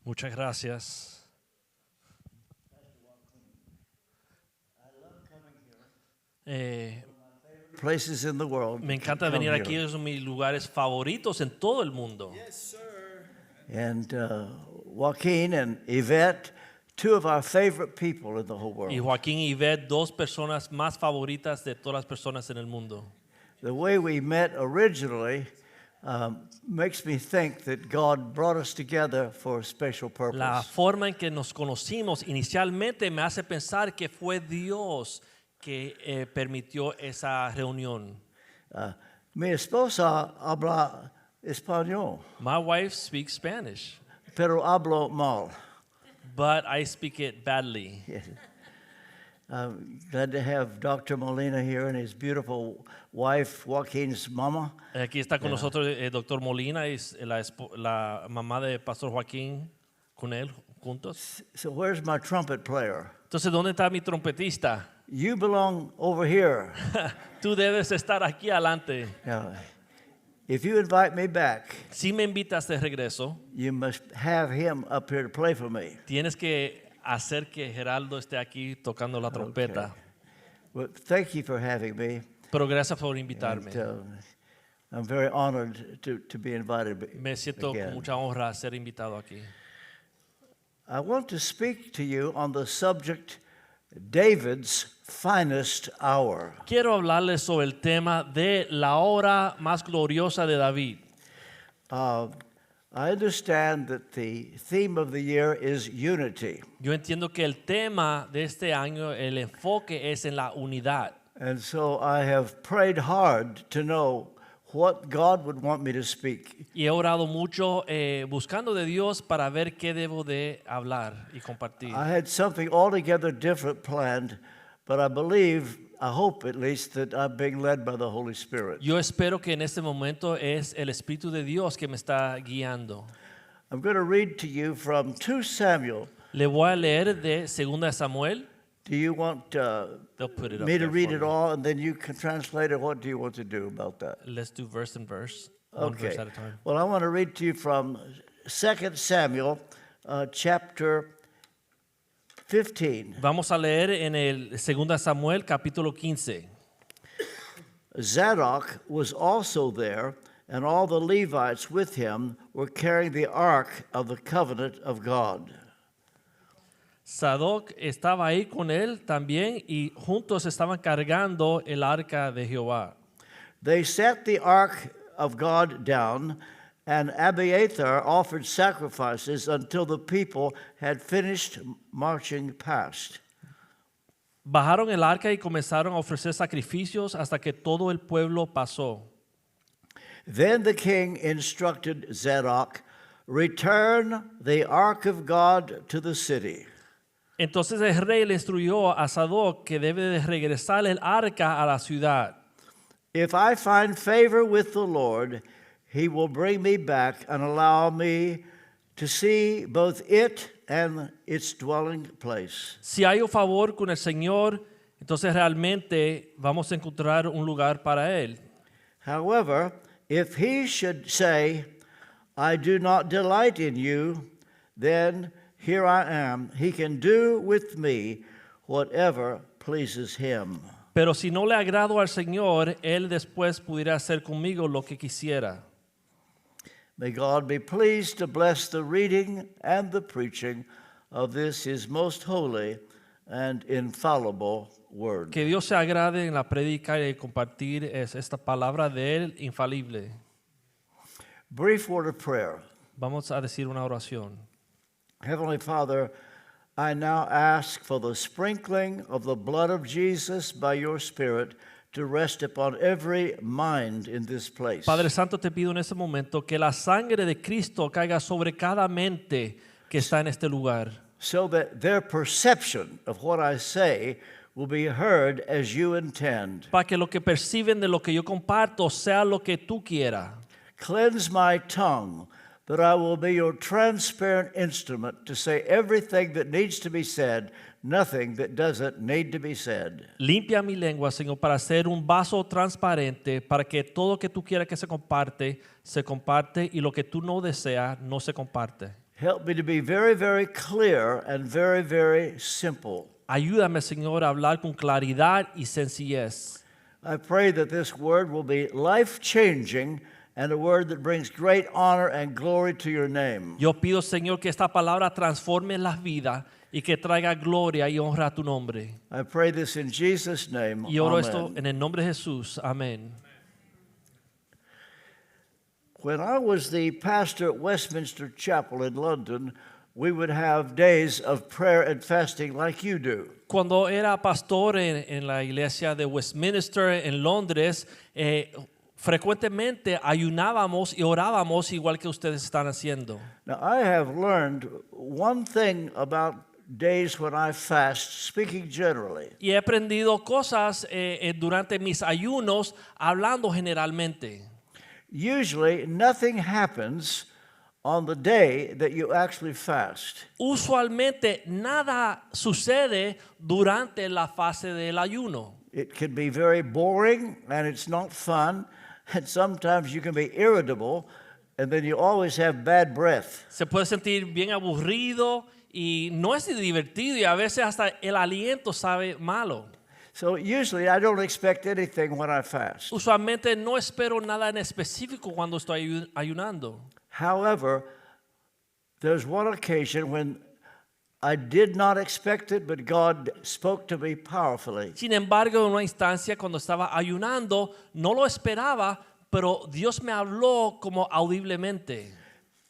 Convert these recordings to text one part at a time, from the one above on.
Muchas gracias. Places in the world. Me encanta come venir here. aquí, es uno de mis lugares favoritos en todo el mundo. And Joaquin and Yvette, two of our favorite people in the whole Y world. Joaquín y Ivette, dos personas más favoritas de todas las personas en el mundo. The way we met originally makes me think that God brought us together for a special purpose. La forma en que nos conocimos inicialmente me hace pensar que fue Dios que permitió esa reunión. Mi esposa habla español, My wife speaks Spanish, pero hablo mal. but I speak it badly. Yes. Glad to have Dr. Molina here and his beautiful wife, Joaquin's mama. Aquí está con nosotros el doctor Molina y la mamá de Pastor Joaquín con él juntos. So where's my trumpet player? Entonces, ¿dónde está mi trompetista? You belong over here. Tú debes estar aquí adelante. Now, if you invite me back, Si me invitas de regreso, you must have him up here to play for me. tienes que hacer que Geraldo esté aquí tocando la trompeta. Okay. Well, thank you for having me. Pero gracias por invitarme. And, I'm very honored to be invited Me siento again. con mucha honra a ser invitado aquí. I want to speak to you on the subject David's finest hour. Quiero hablarles sobre el tema de la hora más gloriosa de David. I understand that the theme of the year is unity. Yo entiendo que el tema de este año, el enfoque es en la unidad. And so I have prayed hard to know what God would want me to speak. Y he orado mucho buscando de Dios para ver qué debo de hablar y compartir. I had something altogether different planned, but I hope at least that I'm being led by the Holy Spirit. Yo espero que en este momento es el Espíritu de Dios que me está guiando. I'm going to read to you from 2 Samuel. Le voy a leer de 2 Samuel. Do you want They'll put it up me to there read for it me. all and then you can translate it? What do you want to do about that? Let's do verse and verse. One verse Okay. at a time. Well, I want to read to you from 2 Samuel chapter 15. Vamos a leer en el 2 Samuel capítulo 15. Zadok was also there, and all the Levites with him were carrying the ark of the covenant of God. Sadoc estaba ahí con él también y juntos estaban cargando el arca de Jehová. They set the ark of God down, and Abiathar offered sacrifices until the people had finished marching past. Bajaron el arca y comenzaron a ofrecer sacrificios hasta que todo el pueblo pasó. Then the king instructed Zadok, "Return the ark of God to the city." Entonces el rey le instruyó a Sadoc que debe de regresar el arca a la ciudad. If I find favor with the Lord, he will bring me back and allow me to see both it and its dwelling place. Si hay un favor con el Señor, entonces realmente vamos a encontrar un lugar para él. However, if he should say, "I do not delight in you," then here I am. He can do with me whatever pleases him. Pero si no le agrado al Señor, él después pudiera hacer conmigo lo que quisiera. May God be pleased to bless the reading and the preaching of this his most holy and infallible word. Que Dios se agrade en la prédica y compartir esta palabra de él infalible. Brief word of prayer. Vamos a decir una oración. Heavenly Father, I now ask for the sprinkling of the blood of Jesus by your Spirit to rest upon every mind in this place. Padre Santo, te pido en este momento que la sangre de Cristo caiga sobre cada mente que está en este lugar, So that their perception of what I say will be heard as you intend. para que lo que perciben de lo que yo comparto sea lo que tú quieras. Cleanse my tongue, that I will be your transparent instrument to say everything that needs to be said nothing that doesn't need to be said. Limpia mi lengua, Señor, para ser un vaso transparente, para que todo lo que tú quieras que se comparte, y lo que tú no deseas, no se comparte. Help me to be very, very clear and very, very simple. Ayúdame, Señor, a hablar con claridad y sencillez. I pray that this word will be life-changing and a word that brings great honor and glory to your name. Yo pido, Señor, que esta palabra transforme las vidas y que traiga gloria y honra a tu nombre. I pray this in Jesus' name. Y oro Amen. esto en el nombre de Jesús. Amén. When I was the pastor at Westminster Chapel in London, we would have days of prayer and fasting like you do. Cuando era pastor en la iglesia de Westminster en Londres, frecuentemente ayunábamos y orábamos igual que ustedes están haciendo. Now, I have learned one thing about days when I fast, speaking generally. Y he aprendido cosas durante mis ayunos, hablando generalmente. Usually, nothing happens on the day that you actually fast. Usualmente nada sucede durante la fase del ayuno. It can be very boring and it's not fun, and sometimes you can be irritable, and then you always have bad breath. Se puede sentir bien aburrido y no es divertido y a veces hasta el aliento sabe malo. So usually I don't expect anything when I fast. Usualmente no espero nada en específico cuando estoy ayunando. However, there's one occasion when I did not expect it, but God spoke to me powerfully. Sin embargo, en una instancia cuando estaba ayunando, no lo esperaba, pero Dios me habló como audiblemente.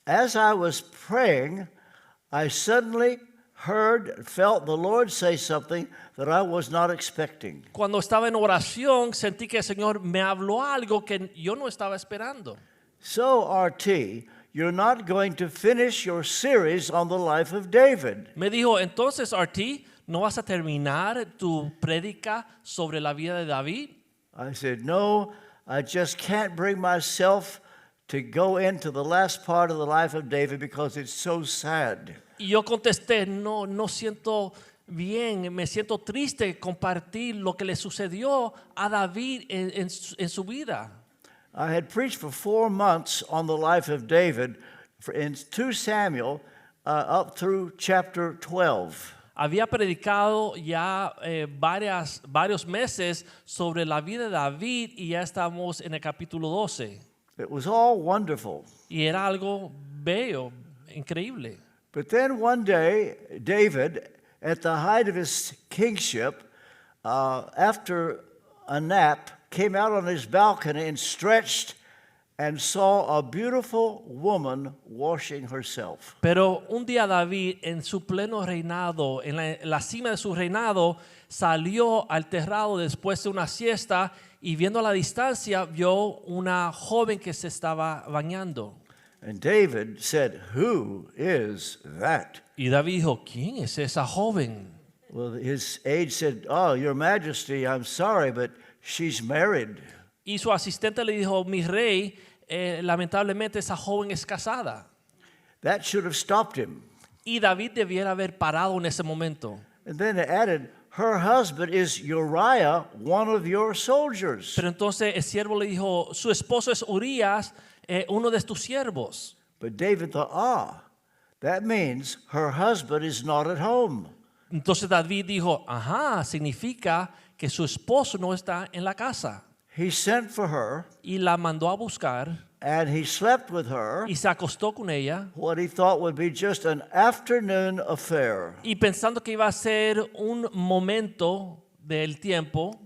As I was praying, I suddenly felt the Lord say something that I was not expecting. Cuando estaba en oración, sentí que el Señor me habló algo que yo no estaba esperando. So, RT, you're not going to finish your series on the life of David. Me dijo, entonces, RT, ¿no vas a terminar tu prédica sobre la vida de David? I said, no, I just can't bring myself to go into the last part of the life of David because it's so sad. Y yo contesté, no siento bien, me siento triste compartir lo que le sucedió a David en su vida. I had preached for 4 months on the life of David in 2 Samuel up through chapter 12. Había predicado ya varios meses sobre la vida de David y ya estamos en el capítulo 12. It was all wonderful. Y era algo bello, increíble. But then one day, David, at the height of his kingship, after a nap, came out on his balcony and stretched and saw a beautiful woman washing herself. Pero un día David, en su pleno reinado, en la cima de su reinado, salió al terrado después de una siesta y viendo a la distancia vio una joven que se estaba bañando. And David said, "Who is that?" Y David dijo, ¿quién es esa joven? Well, his aide said, "Oh, Your Majesty, I'm sorry, but she's married." Y su asistente le dijo, mi rey, lamentablemente esa joven es casada. That should have stopped him. Y David debiera haber parado en ese momento. And then it added, her husband is Uriah, one of your soldiers. Pero entonces el siervo le dijo, su esposo es Urías, uno de tus siervos. But David thought, that means her husband is not at home. Entonces David dijo, ajá, significa que su esposo no está en la casa. He sent for her, Y la mandó a buscar and he slept with her, y se acostó con ella. what he thought would be just an afternoon affair. Y pensando que iba a ser un momento del tiempo,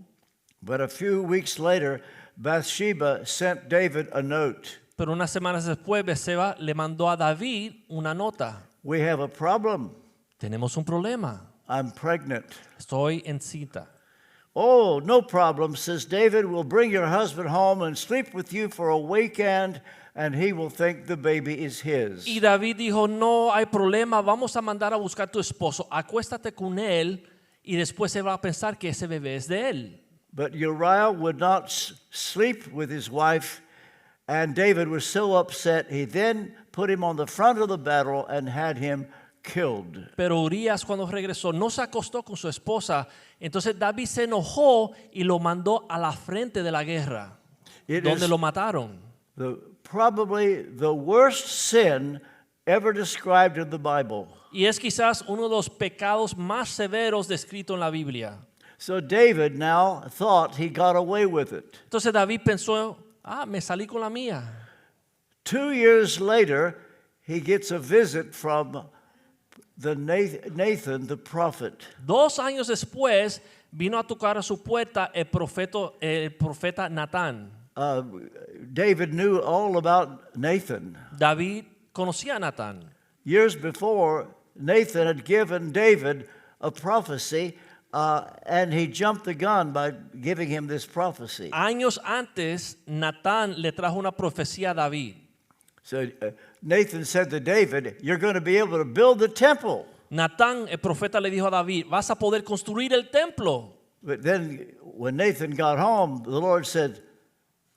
But a few weeks later, Bathsheba sent David a note. pero unas semanas después Beceba le mandó a David una nota. We have a problem. Tenemos un problema. I'm pregnant. Estoy en cita. Oh, no problem, says David. We'll bring your husband home and sleep with you for a weekend, and he will think the baby is his. Y David dijo, no hay problema, vamos a mandar a buscar a tu esposo, acuéstate con él y después se va a pensar que ese bebé es de él. But Uriah would not sleep with his wife, and David was so upset, he then put him on the front of the battle and had him killed. Pero Urías cuando regresó no se acostó con su esposa. Entonces David se enojó y lo mandó a la frente de la guerra, It donde is lo mataron. probably the worst sin ever described in the Bible. Y es quizás uno de los pecados más severos descritos en la Biblia. So David now thought he got away with it. Entonces David pensó, me salí con la mía. 2 years later, he gets a visit from the Nathan, the prophet. 2 años después vino a tocar a su puerta el profeta Natán. David knew all about Nathan. David conocía a Natán. Years before, Nathan had given David a prophecy, and he jumped the gun by giving him this prophecy. Años antes, Natán le trajo una profecía a David. So Nathan said to David, "You're going to be able to build the temple." Natán, el profeta, le dijo a David, vas a poder construir el templo. But then when Nathan got home, the Lord said,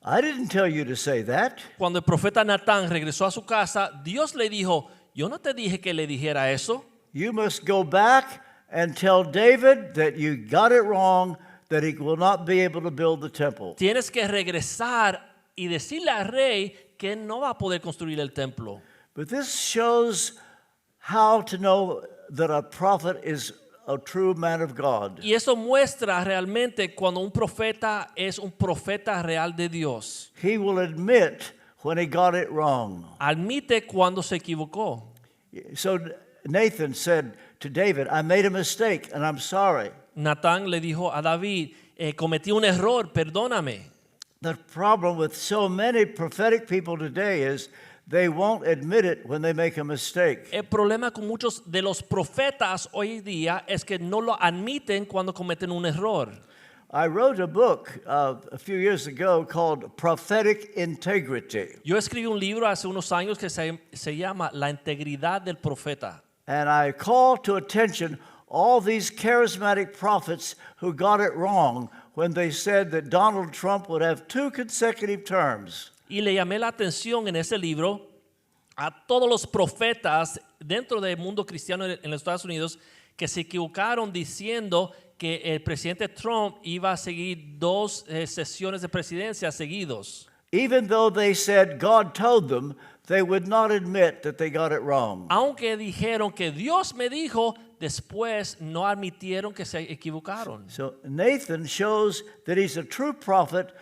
"I didn't tell you to say that." Cuando el profeta Natán regresó a su casa, Dios le dijo, yo no te dije que le dijera eso. You must go back and tell David that you got it wrong, that he will not be able to build the temple. Tienes que regresar y decirle al rey que él no va a poder construir el templo. But this shows how to know that a prophet is a true man of God. Y eso muestra realmente cuando un profeta es un profeta real de Dios. He will admit when he got it wrong. Admite cuando se equivocó. So Nathan said to David, "I made a mistake and I'm sorry." Natán le dijo a David, cometí un error, perdóname. The problem with so many prophetic people today is they won't admit it when they make a mistake. El problema con muchos de los profetas hoy día es que no lo admiten cuando cometen un error. I wrote a book a few years ago called Prophetic Integrity. Yo escribí un libro hace unos años que se llama La integridad del profeta. And I call to attention all these charismatic prophets who got it wrong when they said that Donald Trump would have 2 consecutive terms. Y le llamé la atención en ese libro a todos los profetas dentro del mundo cristiano en los Estados Unidos que se equivocaron diciendo que el presidente Trump iba a seguir 2 sesiones de presidencia seguidos. Even though they said God told them, they would not admit that they got it wrong. Aunque dijeron que Dios me dijo, después no admitieron que se equivocaron. So Nathan shows that he's a true prophet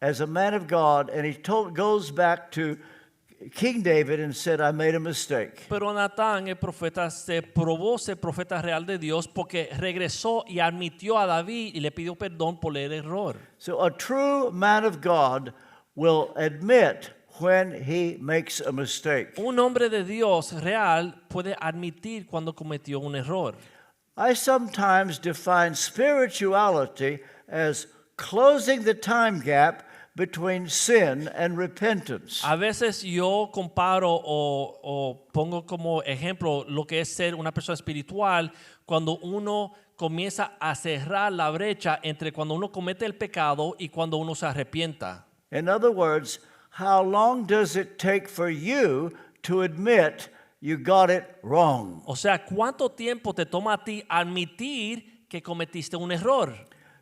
as a man of God, and he goes back to King David and said, "I made a mistake." Pero Natán, el profeta, se probó ser profeta real de Dios porque regresó y admitió a David y le pidió perdón por el error. So a true man of God will admit when he makes a mistake. Un hombre de Dios real puede admitir cuando cometió un error. I sometimes define spirituality as closing the time gap between sin and repentance. A veces yo comparo o pongo como ejemplo lo que es ser una persona espiritual cuando uno comienza a cerrar la brecha entre cuando uno comete el pecado y cuando uno se arrepienta. In other words, how long does it take for you to admit you got it wrong? O sea, ¿cuánto tiempo te toma a ti admitir que cometiste un error?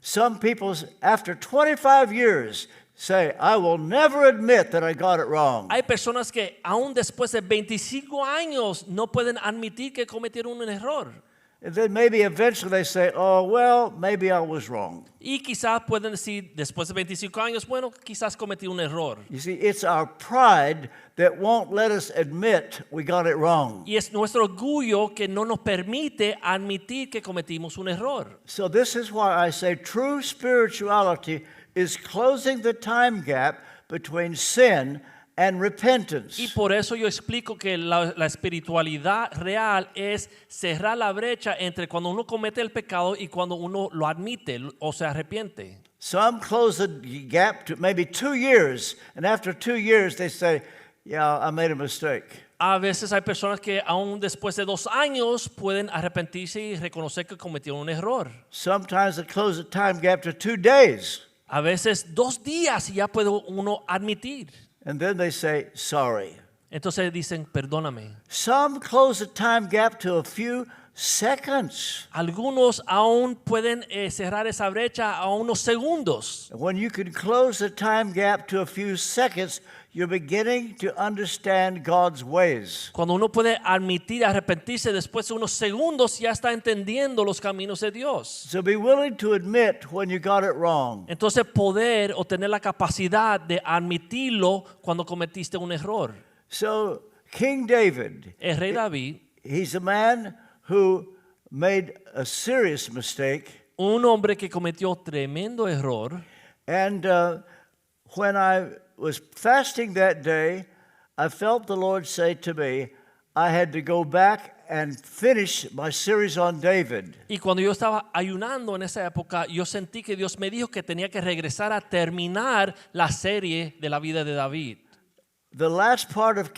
Some people, after 25 years, say, "I will never admit that I got it wrong." Hay personas que aún después de 25 años no pueden admitir que cometieron un error. And then maybe eventually they say, "Oh, well, maybe I was wrong." Y quizás pueden decir después de 25 años, bueno, quizás cometí un error. You see, it's our pride that won't let us admit we got it wrong. Y es nuestro orgullo que no nos permite admitir que cometimos un error. So this is why I say true spirituality is closing the time gap between sin and repentance. Y por eso yo explico que la espiritualidad real es cerrar la brecha entre cuando uno comete el pecado y cuando uno lo admite o se arrepiente. Some close the gap to maybe 2 years, and after 2 years they say, "Yeah, I made a mistake." A veces hay personas que aún después de 2 años pueden arrepentirse y reconocer que cometieron un error. Sometimes they close the time gap to 2 days, A veces 2 días y ya puede uno admitir. and then they say, "Sorry." Entonces dicen, perdóname. Some close the time gap to a few seconds. Algunos aún pueden cerrar esa brecha a unos segundos. When you can close the time gap to a few seconds, you're beginning to understand God's ways. Cuando uno puede admitir, arrepentirse después de unos segundos, ya está entendiendo los caminos de Dios. So be willing to admit when you got it wrong. Entonces poder o tener la capacidad de admitirlo cuando cometiste un error. So King David, El rey David, he's a man who made a serious mistake. un hombre que cometió tremendo error. And when I was fasting that day, I felt the Lord say to me, I had to go back and finish my series on David. Y cuando yo estaba ayunando en esa época, yo sentí que Dios me dijo que tenía que regresar a terminar la serie de la vida de David. The last part of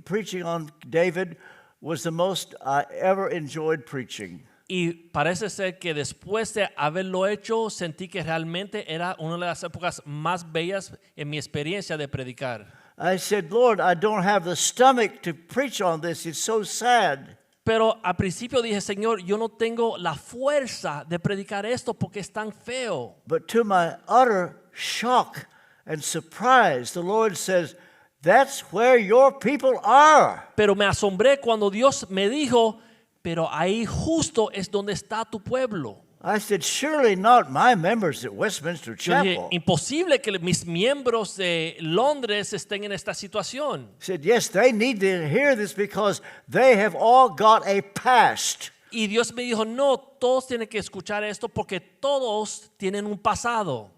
preaching on David was the most I ever enjoyed preaching. Y parece ser que después de haberlo hecho, sentí que realmente era una de las épocas más bellas en mi experiencia de predicar. I said, Lord, I don't have the stomach to preach on this. It's so sad. Pero al principio dije, Señor, yo no tengo la fuerza de predicar esto porque es tan feo. But to my utter shock and surprise, the Lord says, that's where your people are. Pero me asombré cuando Dios me dijo, pero ahí justo es donde está tu pueblo. I said, surely not my members at Westminster Yo dije, Chapel. imposible que mis miembros de Londres estén en esta situación. He said, yes, they need to hear this because they have all got a past. Y Dios me dijo, no, todos tienen que escuchar esto porque todos tienen un pasado.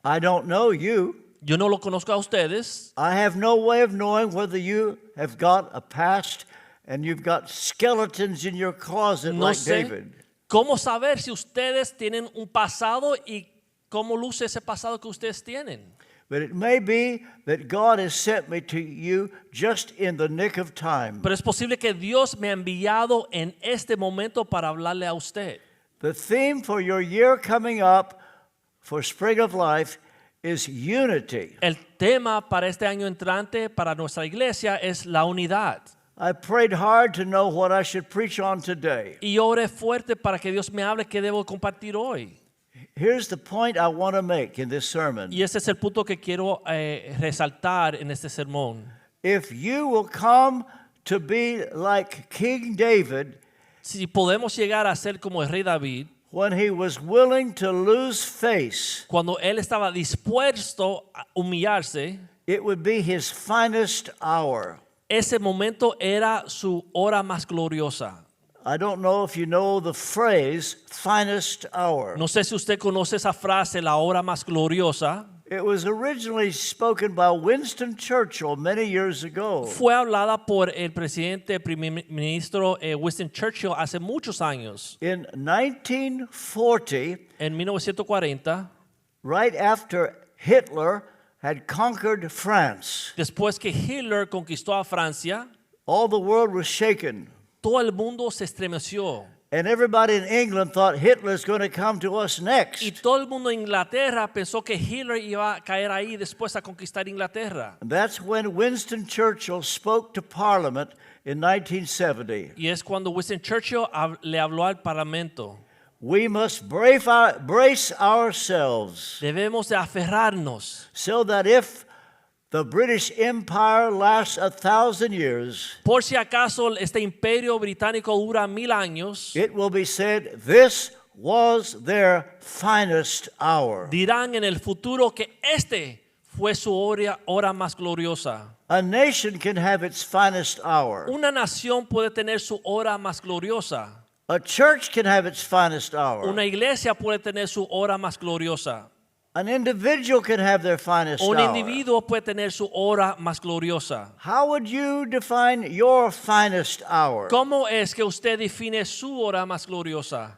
I don't know you. Yo no lo conozco a ustedes. I have no way of knowing whether you have got a past and you've got skeletons in your closet No like sé David. cómo saber si ustedes tienen un pasado y cómo luce ese pasado que ustedes tienen. But it may be that God has sent me to you just in the nick of time. Pero es posible que Dios me ha enviado en este momento para hablarle a usted. The theme for your year coming up for Spring of Life is unity. El tema para este año entrante para nuestra iglesia es la unidad. I prayed hard to know what I should preach on today. Y yo oré fuerte para que Dios me hable qué debo compartir hoy. Here's the point I want to make in this sermon. Y ese es el punto que quiero resaltar en este sermón. If you will come to be like King David, Si podemos llegar a ser como el rey David, when he was willing to lose face, cuando él estaba dispuesto a humillarse, it would be his finest hour. ese momento era su hora más gloriosa. I don't know if you know the phrase finest hour. No sé si usted conoce esa frase, la hora más gloriosa. It was originally spoken by Winston Churchill many years ago. Fue hablada por el presidente, primer ministro Winston Churchill hace muchos años. In 1940, En 1940, right after Hitler had conquered France, después que Hitler conquistó a Francia, all the world was shaken. todo el mundo se estremeció. And everybody in England thought Hitler's going to come to us Y next. todo el mundo en Inglaterra pensó que Hitler iba a caer ahí después a conquistar Inglaterra. And that's when Winston Churchill spoke to Parliament in 1970. Y es cuando Winston Churchill le habló al Parlamento. We must brace ourselves Debemos de aferrarnos. so that if the British Empire lasts 1,000 years, Por si acaso este imperio británico dura 1000 años, it will be said, this was their finest hour. dirán en el futuro que este fue su hora más gloriosa. A nation can have its finest hour. Una nación puede tener su hora más gloriosa. A church can have its finest hour. Una iglesia puede tener su hora más gloriosa. An individual can have their finest Un hour. individuo puede tener su hora más gloriosa. How would you define your finest hour? ¿Cómo es que usted define su hora más gloriosa?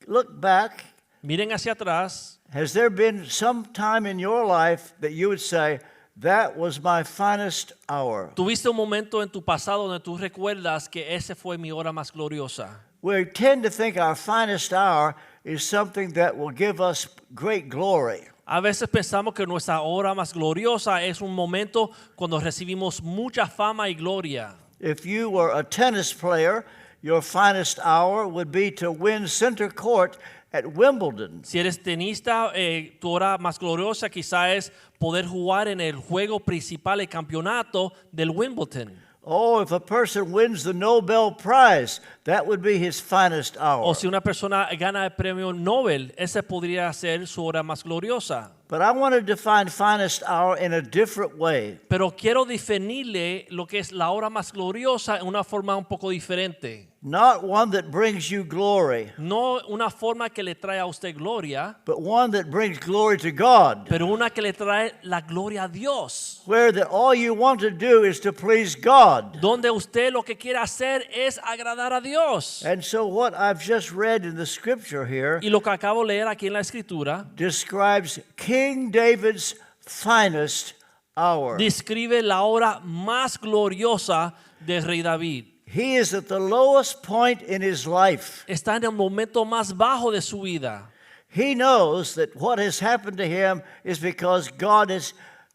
Look back. Miren hacia atrás. Has there been some time in your life that you would say, that was my finest hour? ¿Tuviste un momento en tu pasado donde tú recuerdas que ese fue mi hora más gloriosa? We tend to think our finest hour is something that will give us great glory. A veces pensamos que nuestra hora más gloriosa es un momento cuando recibimos mucha fama y gloria. If you were a tennis player, your finest hour would be to win center court at Wimbledon. Si eres tenista, tu hora más gloriosa quizá es poder jugar en el juego principal, el campeonato del Wimbledon. Oh, if a person wins the Nobel Prize, that would be his finest hour. O si una persona gana el premio Nobel, ese podría ser su hora más gloriosa. But I want to define finest hour in a different way. Pero quiero definirle lo que es la hora más gloriosa en una forma un poco diferente. Not one that brings you glory, No una forma que le trae a usted gloria, but one that brings glory to God. pero una que le trae la gloria a Dios. Where that all you want to do is to please God. Donde usted lo que quiere hacer es agradar a Dios. And so what I've just read in the scripture here Y lo que acabo de leer aquí en la escritura describes King David's finest hour. describe la hora más gloriosa del rey David. He is at the lowest point in his life. Está en el momento más bajo de su vida. He knows that what has happened to him is because God has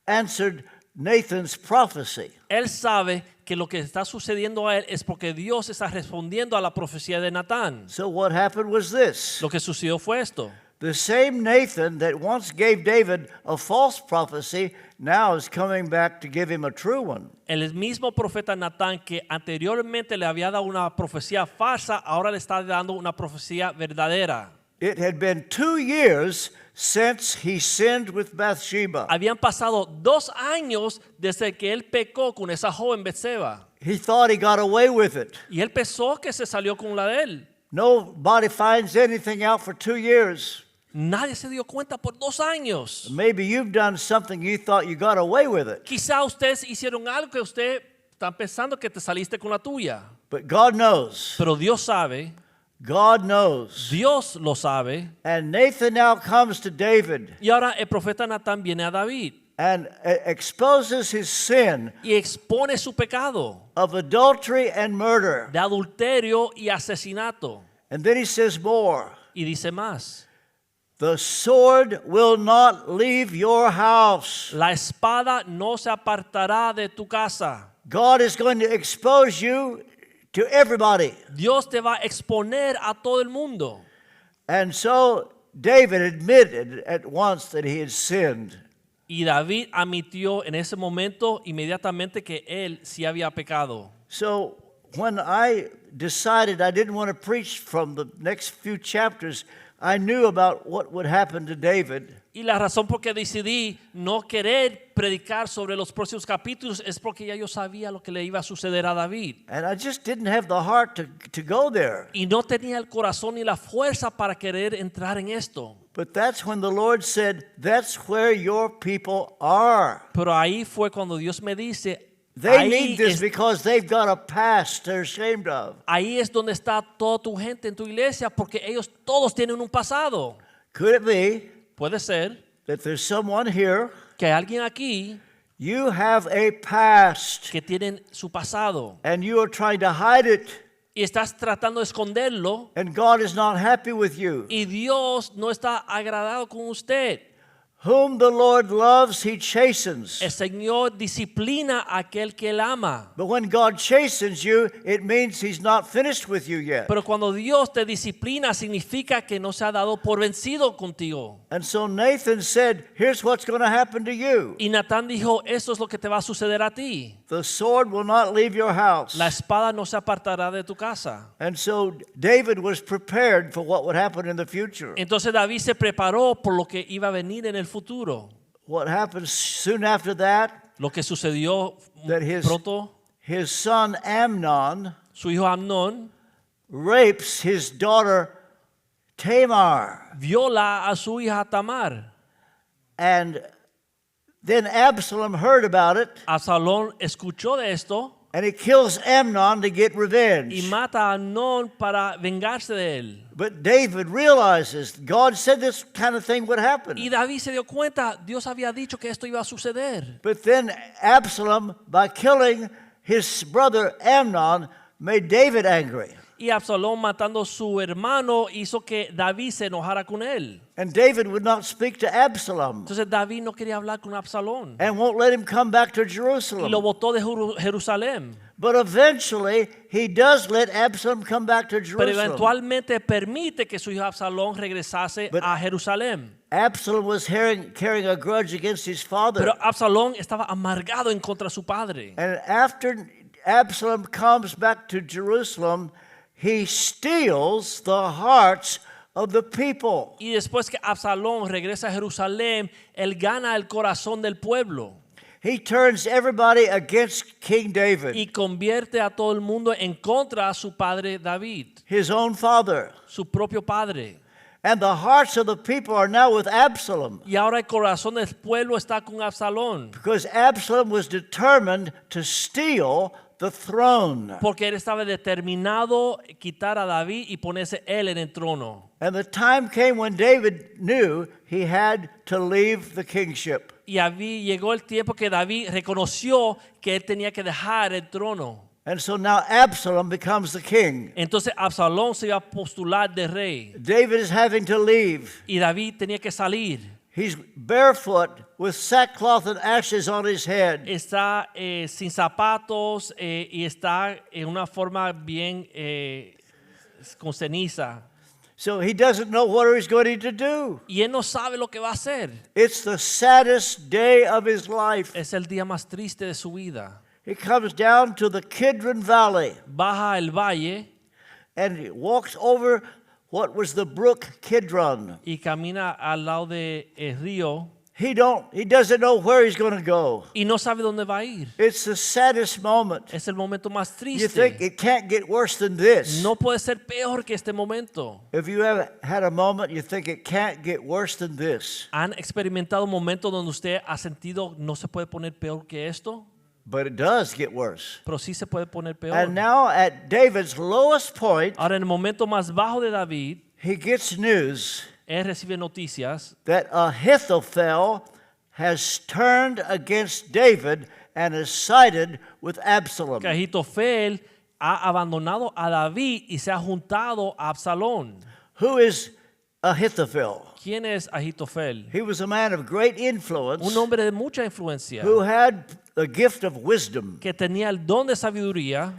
answered Nathan's prophecy. Él sabe que lo que está sucediendo a él es porque Dios está respondiendo a la profecía de Natán. So what happened was this. Lo que sucedió fue esto. The same Nathan that once gave David a false prophecy now is coming back to give him a true one. El mismo profeta Natán que anteriormente le había dado una profecía falsa, ahora le está dando una profecía verdadera. It had been 2 years since he sinned with Bathsheba. Habían pasado 2 años desde que él pecó con esa joven Betseba. He thought he got away with it. Y él pensó que se salió con la de él. Nobody finds anything out for 2 years. Nadie se dio cuenta por 2 años. Maybe you've done something you thought you got away with it. Quizá ustedes hicieron algo que usted está pensando que te saliste con la tuya. But God knows. Pero Dios sabe, God knows. Dios lo sabe. And Nathan now comes to David Y ahora el profeta Natán viene a David and exposes his sin y expone su pecado of adultery and murder. de adulterio y asesinato. And then he says more. Y dice más, The sword will not leave your house. la espada no se apartará de tu casa. God is going to expose you to everybody. Dios te va a exponer a todo el mundo. And so David admitted at once that he had sinned. Y David admitió en ese momento inmediatamente que él sí había pecado. So when I decided I didn't want to preach from the next few chapters, I knew about what would happen to David. Y la razón por qué decidí no querer predicar sobre los próximos capítulos es porque ya yo sabía lo que le iba a suceder a David. And I just didn't have the heart to go there. Y no tenía el corazón ni la fuerza para querer entrar en esto. But that's when the Lord said, that's where your people are. Pero ahí fue cuando Dios me dice, They need this because they've got a past they're ashamed of. ahí es donde está toda tu gente en tu iglesia porque ellos todos tienen un pasado. Could it be Puede ser that there's someone here, que hay alguien aquí you have a past, que tienen su pasado and you are trying to hide it, y estás tratando de esconderlo and God is not happy with you. y Dios no está agradado con usted. Whom the Lord loves, he chastens. El Señor disciplina a aquel que él ama. But when God chastens you, it means he's not finished with you yet. Pero cuando Dios te disciplina significa que no se ha dado por vencido contigo. And so Nathan said, here's what's going to happen to you. Y Natán dijo, esto es lo que te va a suceder a ti. The sword will not leave your house. La espada no se apartará de tu casa. And so David was prepared for what would happen in the future. Entonces David se preparó por lo que iba a venir en el futuro. What happened soon after that, Lo que sucedió that his pronto, son Amnon su hijo Amnón rapes his daughter Tamar. viola a su hija Tamar. And then Absalom heard about it, Absalón escuchó de esto and he kills Amnon to get y revenge. mata a Amnón para vengarse de él. But David realizes God said this kind of thing would happen. Y David se dio cuenta, Dios había dicho que esto iba a suceder. But then Absalom, by killing his brother Amnon, made David angry. Y Absalón matando a su hermano hizo que David se enojara con él. And David would not speak to Absalom Entonces David no quería hablar con Absalón and won't let him come back to y lo Jerusalem. botó de Jerusalén. But eventually, he does let Absalom come back to Pero Jerusalem. eventualmente permite que su hijo Absalón regresase But- a Jerusalén. Absalom was carrying a grudge against his father. Pero Absalón estaba amargado en contra de su padre. And after Absalom comes back to Jerusalem, he steals the hearts of the people. Y después que Absalón regresa a Jerusalén, él gana el corazón del pueblo He turns everybody against King David, y convierte a todo el mundo en contra de su padre David, his own father. su propio padre. And the hearts of the people are now with Absalom, Y ahora el corazón del pueblo está con Absalón, because Absalom was determined to steal the throne. porque él estaba determinado a quitar a David y ponerse él en el trono. And the time came when David knew he had to leave the kingship. Y llegó el tiempo que David reconoció que él tenía que dejar el trono. And so now Absalom becomes the king. Entonces Absalón se iba a postular de rey David is having to leave. y David tenía que salir. He's barefoot with sackcloth and ashes on his head. Está sin zapatos y está en una forma bien con ceniza. So he doesn't know what he's going to do. Y él no sabe lo que va a hacer. It's the saddest day of his life. Es el día más triste de su vida. He comes down to the Kidron Valley Baja el valle and he walks over what was the brook Kidron. y camina al lado del río He doesn't know where he's going to go. y no sabe dónde va a ir. It's the saddest moment. Es el momento más You think triste. it can't get worse than this. No puede ser peor que este momento. If you ever had a moment you think it can't get worse than this. ¿Han experimentado un momento donde usted ha sentido no se puede poner peor que esto? But it does get worse. Pero sí se puede poner peor. And now at David's lowest point, Ahora en el momento más bajo de David, he gets news él recibe noticias that Ahithophel has turned against David and has sided with Absalom. que Ahitofel ha abandonado a David y se ha juntado a Absalón. Who is Ahithophel? ¿Quién es Ahitofel? He was a man of great influence Un hombre de mucha influencia who had the gift of wisdom. que tenía el don de sabiduría.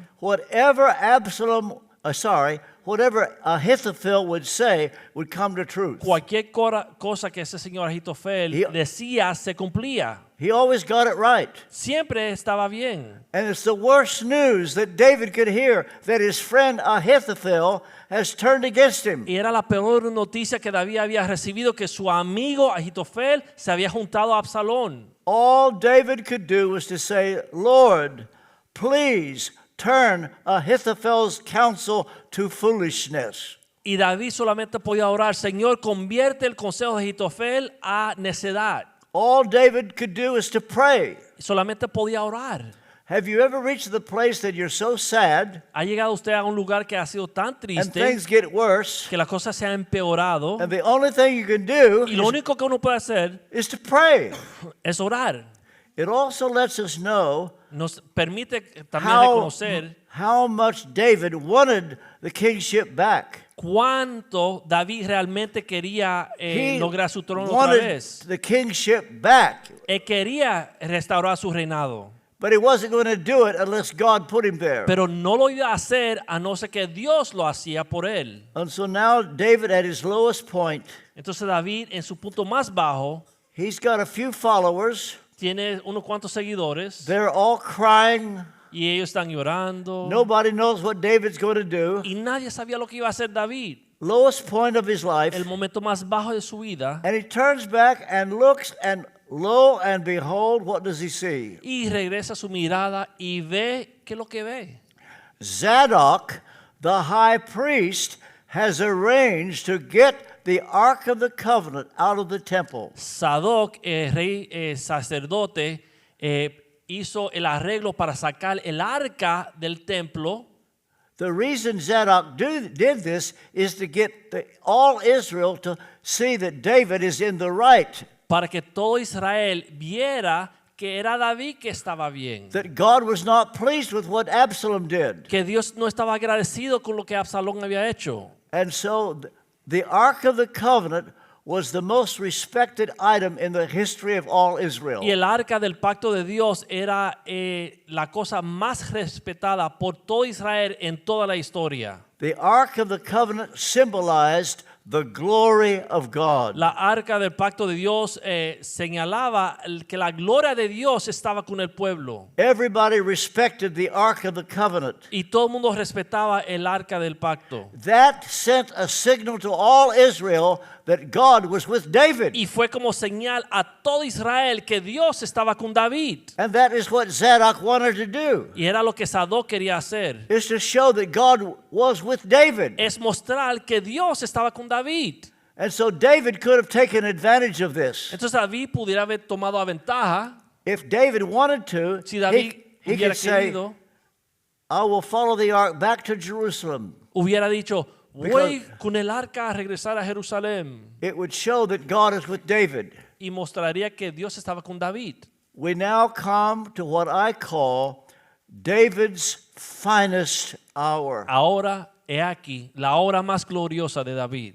Whatever Ahithophel would say would come to truth. Cualquier cosa que ese señor Ahitofel decía se cumplía. He always got it right. Siempre estaba bien. And it's the worst news that David could hear, that his friend Ahithophel has turned against him. Y era la peor noticia que David había recibido, que su amigo Ahitofel se había juntado a Absalón. All David could do was to say, Lord, please turn Ahithophel's counsel to foolishness. Y David solamente podía orar, Señor, convierte el consejo de Ahitofel a necedad. All David could do is to pray. Solamente podía orar. Have you ever reached the place that you're so sad ¿Ha llegado usted a un lugar que ha sido tan and triste things get worse, que las cosas se han empeorado and the only thing you can do y lo único que uno puede hacer is to pray? es orar? It also lets us know Nos permite también reconocer how much David wanted the kingship back. cuánto David realmente quería He lograr su trono otra wanted vez. the kingship back, Él quería restaurar su reinado, but he wasn't going to do it unless God put him there. pero no lo iba a hacer a no ser que Dios lo hacía por él. And so now David at his lowest point, Entonces David en su punto más bajo he's got a few followers. tiene unos cuantos seguidores They're all crying. y ellos están llorando Nobody knows what David's going to do. y nadie sabía lo que iba a hacer David. Lowest point of his life. El momento más bajo de su vida, And he turns back and looks, and lo and behold, what does he see? y regresa su mirada y ve que lo que ve. Zadok, the high priest, has arranged to get the Ark of the Covenant out of the temple. Sadoc, rey sacerdote, hizo el arreglo para sacar el arca del templo. The reason Zadok did this is to get all Israel to see that David is in the right. Para que todo Israel viera que era David que estaba bien, that God was not pleased with what Absalom did. que Dios no estaba agradecido con lo que Absalón había hecho. And so the Ark of the Covenant was the most respected item in the history of all Israel. Y el arca del pacto de Dios era la cosa más respetada por todo Israel en toda la historia. The Ark of the Covenant symbolized the glory of God. La arca del pacto de Dios señalaba que la gloria de Dios estaba con el pueblo. Everybody respected the Ark of the Covenant. Y todo el mundo respetaba el arca del pacto. That sent a signal to all Israel that God was with David. Y fue como señal a todo Israel que Dios estaba con David. And that is what Zadok wanted to do, Y era lo que Sadoc quería hacer. is to show that God was with David. Es mostrar que Dios estaba con David. And so David could have taken advantage of this. Entonces David pudiera haber tomado a ventaja. If David wanted to, Si David he hubiera could say, querido, I will follow the ark back to Jerusalem. hubiera dicho, voy con el arca a regresar a Jerusalén. It would show that God is with David. Y mostraría que Dios estaba con David. We now come to what I call David's finest hour. Ahora, he aquí, la hora más gloriosa de David.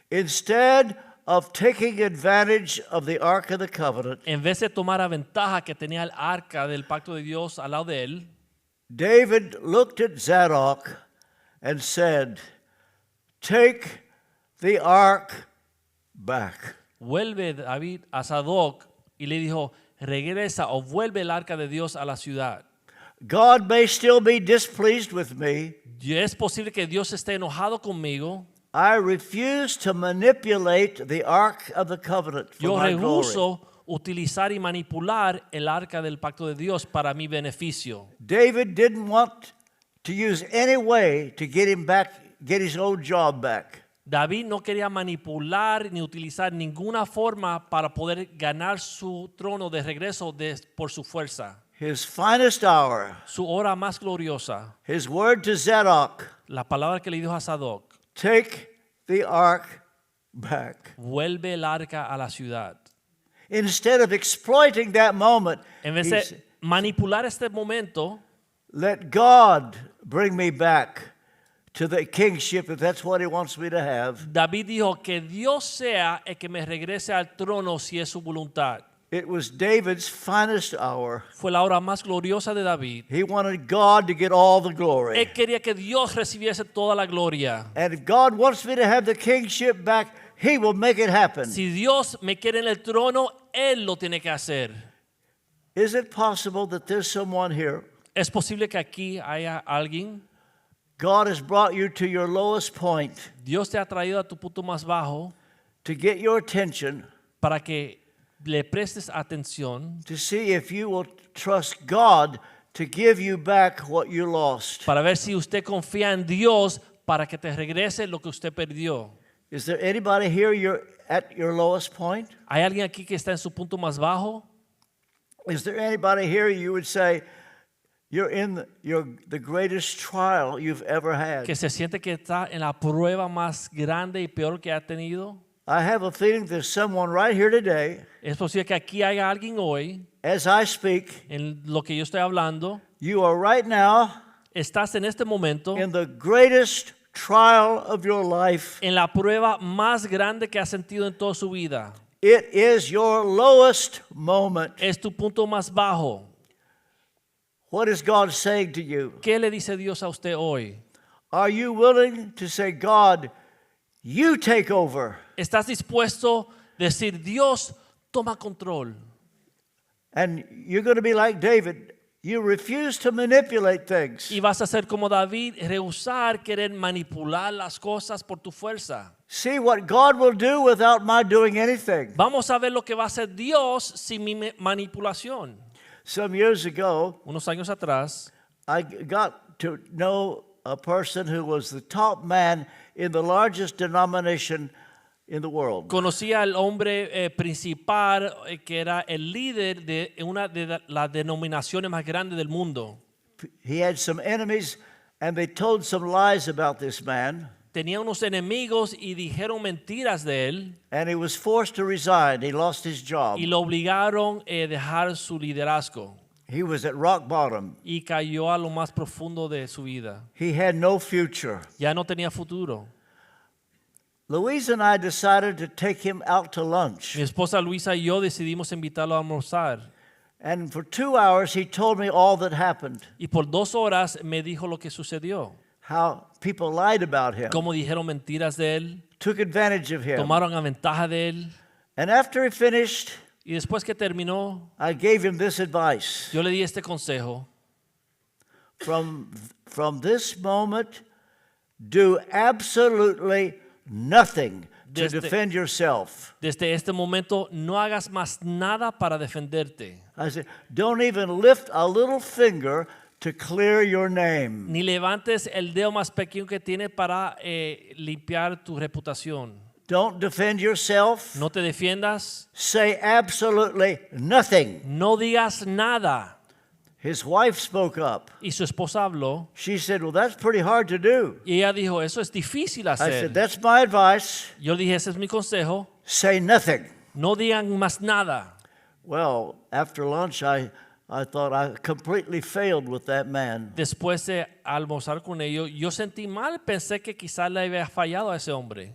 Instead of taking advantage of the Ark of the Covenant, En vez de tomar a ventaja que tenía el arca del pacto de Dios al lado de él, David looked at Zadok and said, take the ark back. vuelve David a Sadoc y le dijo, regresa o vuelve el arca de Dios a la ciudad. God may still be displeased with me. Y es posible que Dios esté enojado conmigo. I refuse to manipulate the Ark of the Covenant for Yo my glory. rehuso utilizar y manipular el arca del pacto de Dios para mi beneficio. David didn't want to use any way to get him back, get his old job back. David no quería manipular ni utilizar ninguna forma para poder ganar su trono de regreso por su fuerza. His finest hour, Su hora más gloriosa, his word to Zadok, la palabra que le dijo a Sadoc, take the ark back. vuelve el arca a la ciudad. Instead of exploiting that moment, En vez he de said, manipular este momento, let God bring me back to the kingship if that's what he wants me to have. David dijo que Dios sea el que me regrese al trono si es su voluntad. It was David's finest hour. Fue la hora más gloriosa de David. He wanted God to get all the glory. Él quería que Dios recibiese toda la gloria. And if God wants me to have the kingship back, he will make it happen. Si Dios me quiere en el trono, Él lo tiene que hacer. Is it possible that there's someone here? Es posible que aquí haya alguien, God has brought you to your lowest point Dios te ha traído a tu punto más bajo to get your attention, para que le prestes atención, to see if you will trust God to give you back what you lost. para ver si usted confía en Dios para que te regrese lo que usted perdió. Is there anybody here you're at your lowest point? ¿Hay alguien aquí que está en su punto más bajo? Is there anybody here you would say you're in the greatest trial you've ever had? Que se siente que está en la prueba más grande y peor que ha tenido. I have a feeling there's someone right here today, Es posible que aquí haya alguien hoy, as I speak, en lo que yo estoy hablando, you are right now estás en este momento in the greatest trial of your life. en la prueba más grande que has sentido en toda su vida. It is your lowest moment. Es tu punto más bajo. What is God saying to you? ¿Qué le dice Dios a usted hoy? Are you willing to say, God, you take over? ¿Estás dispuesto a decir, Dios, toma control? And you're going to be like David. You refuse to manipulate things. Y vas a ser como David, rehusar querer manipular las cosas por tu fuerza. See what God will do without my doing anything. Vamos a ver lo que va a hacer Dios sin mi manipulación. Some years ago, Unos años atrás, I got to know a person who was the top man in the largest denomination in the world. conocí al hombre principal que era el líder de una de las denominaciones más grandes del mundo. He had some enemies, and they told some lies about this man. tenía unos enemigos y dijeron mentiras de él and he was forced to resign. He lost his job. y lo obligaron a dejar su liderazgo He was at rock bottom. y cayó a lo más profundo de su vida. He had no future. Ya no tenía futuro. Louise and I decided to take him out to lunch. Mi esposa Luisa y yo decidimos invitarlo a almorzar And for 2 hours, he told me all that happened, y por 2 horas me dijo lo que sucedió, how people lied about him, cómo dijeron mentiras de él, took advantage of him. tomaron a ventaja de él. And after he finished, Y después que terminó, I gave him this advice. yo le di este consejo. From this moment, do absolutely nothing to Desde- defend yourself. Desde este momento no hagas más nada para defenderte, I said, don't even lift a little finger to clear your name. ni levantes el dedo más pequeño que tiene para limpiar tu reputación. Don't defend yourself. No te defiendas, Say absolutely nothing. no digas nada. His wife spoke up. Y su esposa habló She said, well, that's pretty hard to do. y ella dijo, eso es difícil I said, hacer. that's my advice. Yo le dije, ese es mi consejo, Say nothing. no digan más nada. Well, after lunch, I thought I completely failed with that man. Después de almorzar con ellos, yo sentí mal, pensé que quizás le había fallado a ese hombre.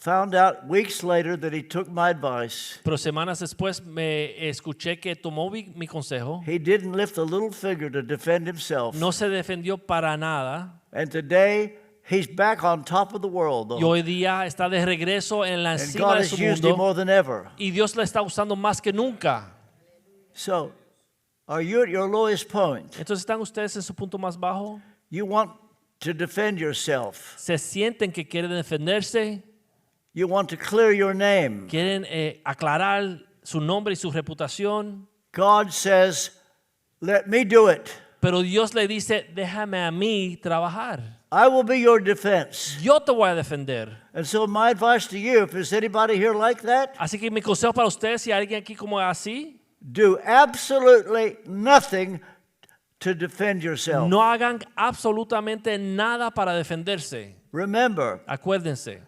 Found out weeks later that he took my advice. Pero semanas después me escuché que tomó mi consejo. He didn't lift a little finger to defend himself. No se defendió para nada. And today, he's back on top of the world, Y though. hoy día está de regreso en la And encima God de has su used him mundo. more than ever. Y Dios la está usando más que nunca. So, are you at your lowest point? Entonces, ¿están ustedes en su punto más bajo? You want to defend yourself. ¿Se sienten que quieren defenderse? You want to clear your name. ¿Quieren aclarar su nombre y su reputación? God says, let me do it. Pero Dios le dice, déjame a mí trabajar. I will be your defense. Yo te voy a defender. And so my advice to you, if there's anybody here like that, Así que mi consejo para ustedes, si hay alguien aquí como así, do absolutely nothing to defend yourself. no hagan absolutamente nada para defenderse. Remember, Acuérdense,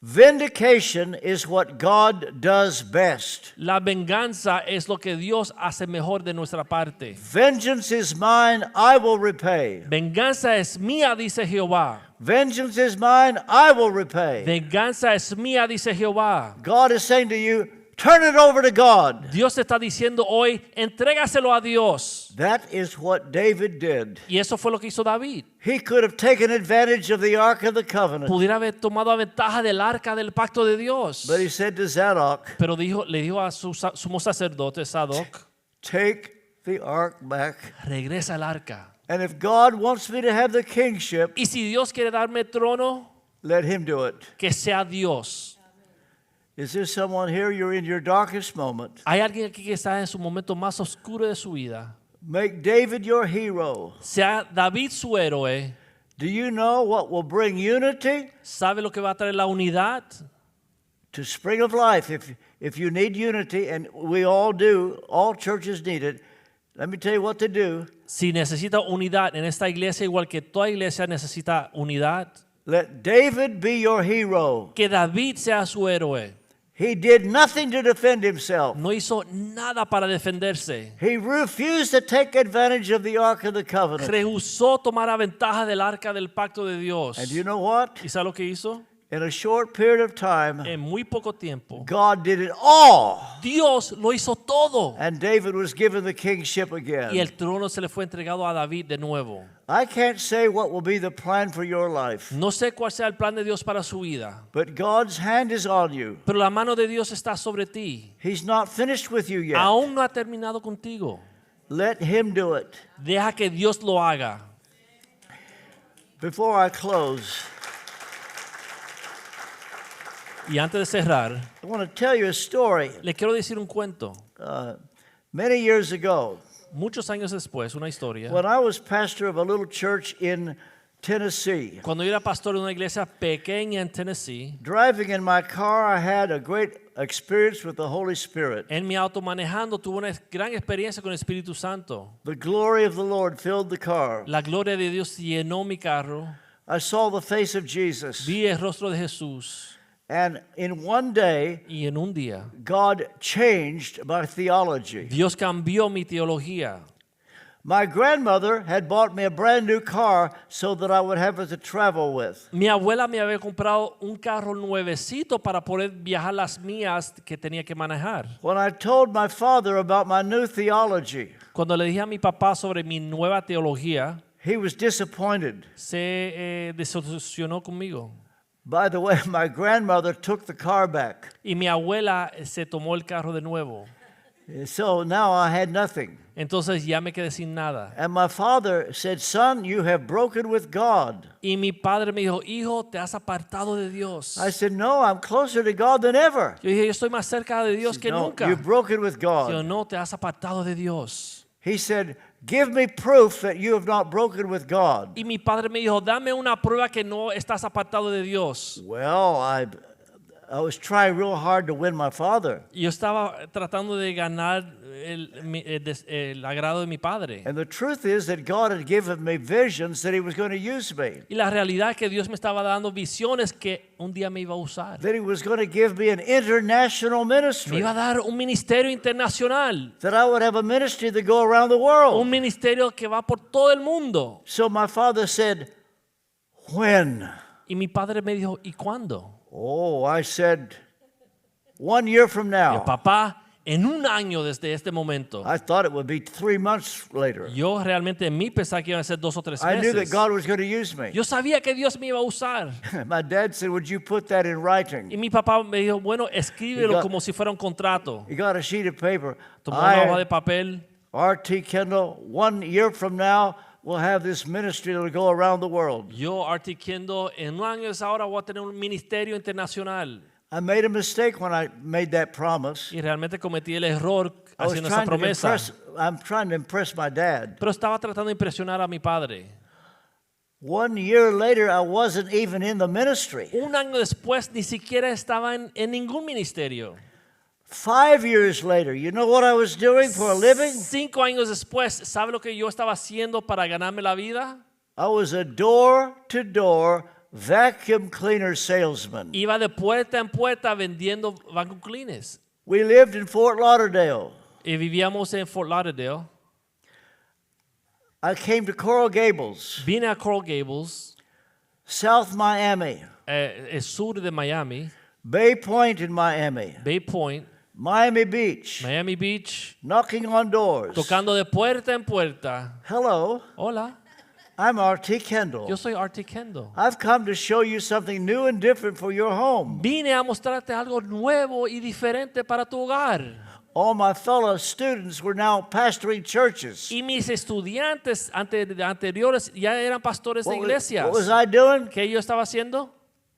vindication is what God does best. la venganza es lo que Dios hace mejor de nuestra parte. Vengeance is mine, I will repay. Venganza es mía, dice Jehová. Vengeance is mine, I will repay. Venganza es mía, dice Jehová. God is saying to you, turn it over to God. Dios está diciendo hoy, entrégaselo a Dios. That is what David did. Y eso fue lo que hizo David. He could have taken advantage of the Ark of the Covenant. Pudiera haber tomado ventaja del arca del pacto de Dios. But he said to Zadok, Pero le dijo a su sumo sacerdote, Sadoc, take the ark back. regresa el arca. And if God wants me to have the kingship, Y si Dios quiere darme trono, let him do it. que sea Dios. Is there someone here, you're in your darkest moment? Hay alguien aquí que está en su momento más oscuro de su vida. Make David your hero. Sea David su héroe. Do you know what will bring unity ¿Sabe lo que va a traer la unidad? to Spring of Life? If you need unity, and we all do, all churches need it, let me tell you what to do. Si necesita unidad en esta iglesia, igual que toda iglesia necesita unidad, Let David be your hero. que David sea su héroe. He did nothing to defend himself. No hizo nada para defenderse. He refused to take advantage of the Ark of the Covenant. Rehusó tomar a ventaja del arca del pacto de Dios. And you know what? ¿Y sabe lo que hizo? In a short period of time, En muy poco tiempo, God did it all. Dios lo hizo todo. And David was given the kingship Y again. el trono se le fue entregado a David de nuevo. I can't say what will be the plan for your life, No sé cuál sea el plan de Dios para su vida, but God's hand is on you. pero la mano de Dios está sobre ti. He's not finished with you yet. Aún no ha terminado contigo. Let him do it. Deja que Dios lo haga. Before I close, Y antes de cerrar, I want to tell you a story. le quiero decir un cuento. Many years ago, Muchos años después, una historia. when I was pastor of a little church in Tennessee, Cuando yo era pastor de una iglesia pequeña en Tennessee, driving in my car, I had a great experience with the Holy Spirit. en mi auto manejando tuve una gran experiencia con el Espíritu Santo. The glory of the Lord filled the car. La gloria de Dios llenó mi carro. I saw the face of Jesus. Vi el rostro de Jesús And in one day, y en un día God changed my theology. Dios cambió mi teología. My grandmother had bought me a brand new car so that I would have it to travel with. Mi abuela me había comprado un carro nuevecito para poder viajar las mías que tenía que manejar. When I told my father about my new theology, Cuando le dije a mi papá sobre mi nueva teología, he was disappointed. se desilusionó conmigo. By the way, my grandmother took the car back. Y mi abuela se tomó el carro de nuevo. So now I had nothing. Entonces ya me quedé sin nada. And my father said, "Son, you have broken with God." Y mi padre me dijo, hijo, te has apartado de Dios. I said, "No, I'm closer to God than ever." Yo dije, yo estoy más cerca de Dios que No, nunca. you've broken with Yo God. no, te has apartado de Dios. He said, "Give me proof that you have not broken with God." Y mi padre me dijo, dame una prueba que no estás apartado de Dios. Well, I was trying real hard to win my father. Y yo estaba tratando de ganar el agrado de mi padre. And the truth is that God had given me visions that he was going to use me. Y la realidad es que Dios me estaba dando visiones que un día me iba a usar. That he was going to give me an international Me ministry. iba a dar un ministerio internacional. That I would have a ministry that go around the world. Un ministerio que va por todo el mundo. So my father said, "When?" Y mi padre me dijo, ¿y cuándo? Oh, I said, 1 year from Y now. papá, en un año desde este momento. I thought it would be 3 months later. Yo realmente en mí pensaba que iban a ser 2 o 3 I knew that meses. God was going to use me. Yo sabía que Dios me iba a usar. My dad said, "Would you put that in Y writing?" mi papá me dijo, bueno, escríbelo Y got- como si fuera un contrato. He got a sheet of paper. Tomó una hoja de I, papel. R.T. Kendall, 1 year from now, will have this ministry that will go around the world. Yo, R.T. Kendall, en un año de ahora voy a tener un ministerio internacional. I made a mistake when I made that promise. Y realmente cometí el error I was haciendo esa promesa. I'm trying to impress my dad. Pero estaba tratando de impresionar a mi padre. 1 year later, I wasn't even in the ministry. Un año después ni siquiera estaba en ningún ministerio. 5 years later, you know what I was doing for a living? 5 años después, ¿sabe lo que yo estaba haciendo para ganarme la vida? I was a door-to-door vacuum cleaner salesman. Iba de puerta en puerta vendiendo vacuum cleaners. We lived in Fort Lauderdale. Y vivíamos en Fort Lauderdale. I came to Coral Gables, Vine a Coral Gables, South Miami, el sur de Miami, Bay Point in Miami, Bay Point, Miami Beach, Miami Beach, knocking on doors. tocando de puerta en puerta. Hello, Hola, I'm R.T. Kendall. yo soy R.T. Kendall. I've come to show you something new and different for your home. Vine a mostrarte algo nuevo y diferente para tu hogar. All my fellow students were now pastoring churches. Y mis estudiantes anteriores ya eran pastores de What iglesias. was I doing? ¿Qué yo estaba haciendo?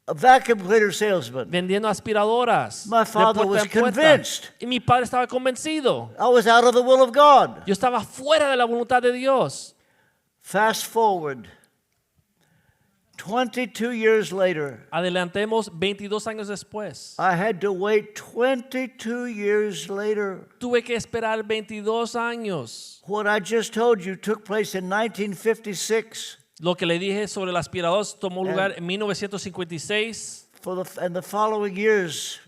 A vacuum cleaner salesman. Vendiendo aspiradoras. My de father puerta was en puerta. convinced. Y mi padre estaba convencido. I was out of the will of God. Yo estaba fuera de la voluntad de Dios. Fast forward, 22 years later, Adelantemos 22 años después. I had to wait 22 years later. Tuve que esperar 22 años. What I just told you took place in 1956. Lo que le dije sobre el aspirador tomó lugar en 1956. And the following years,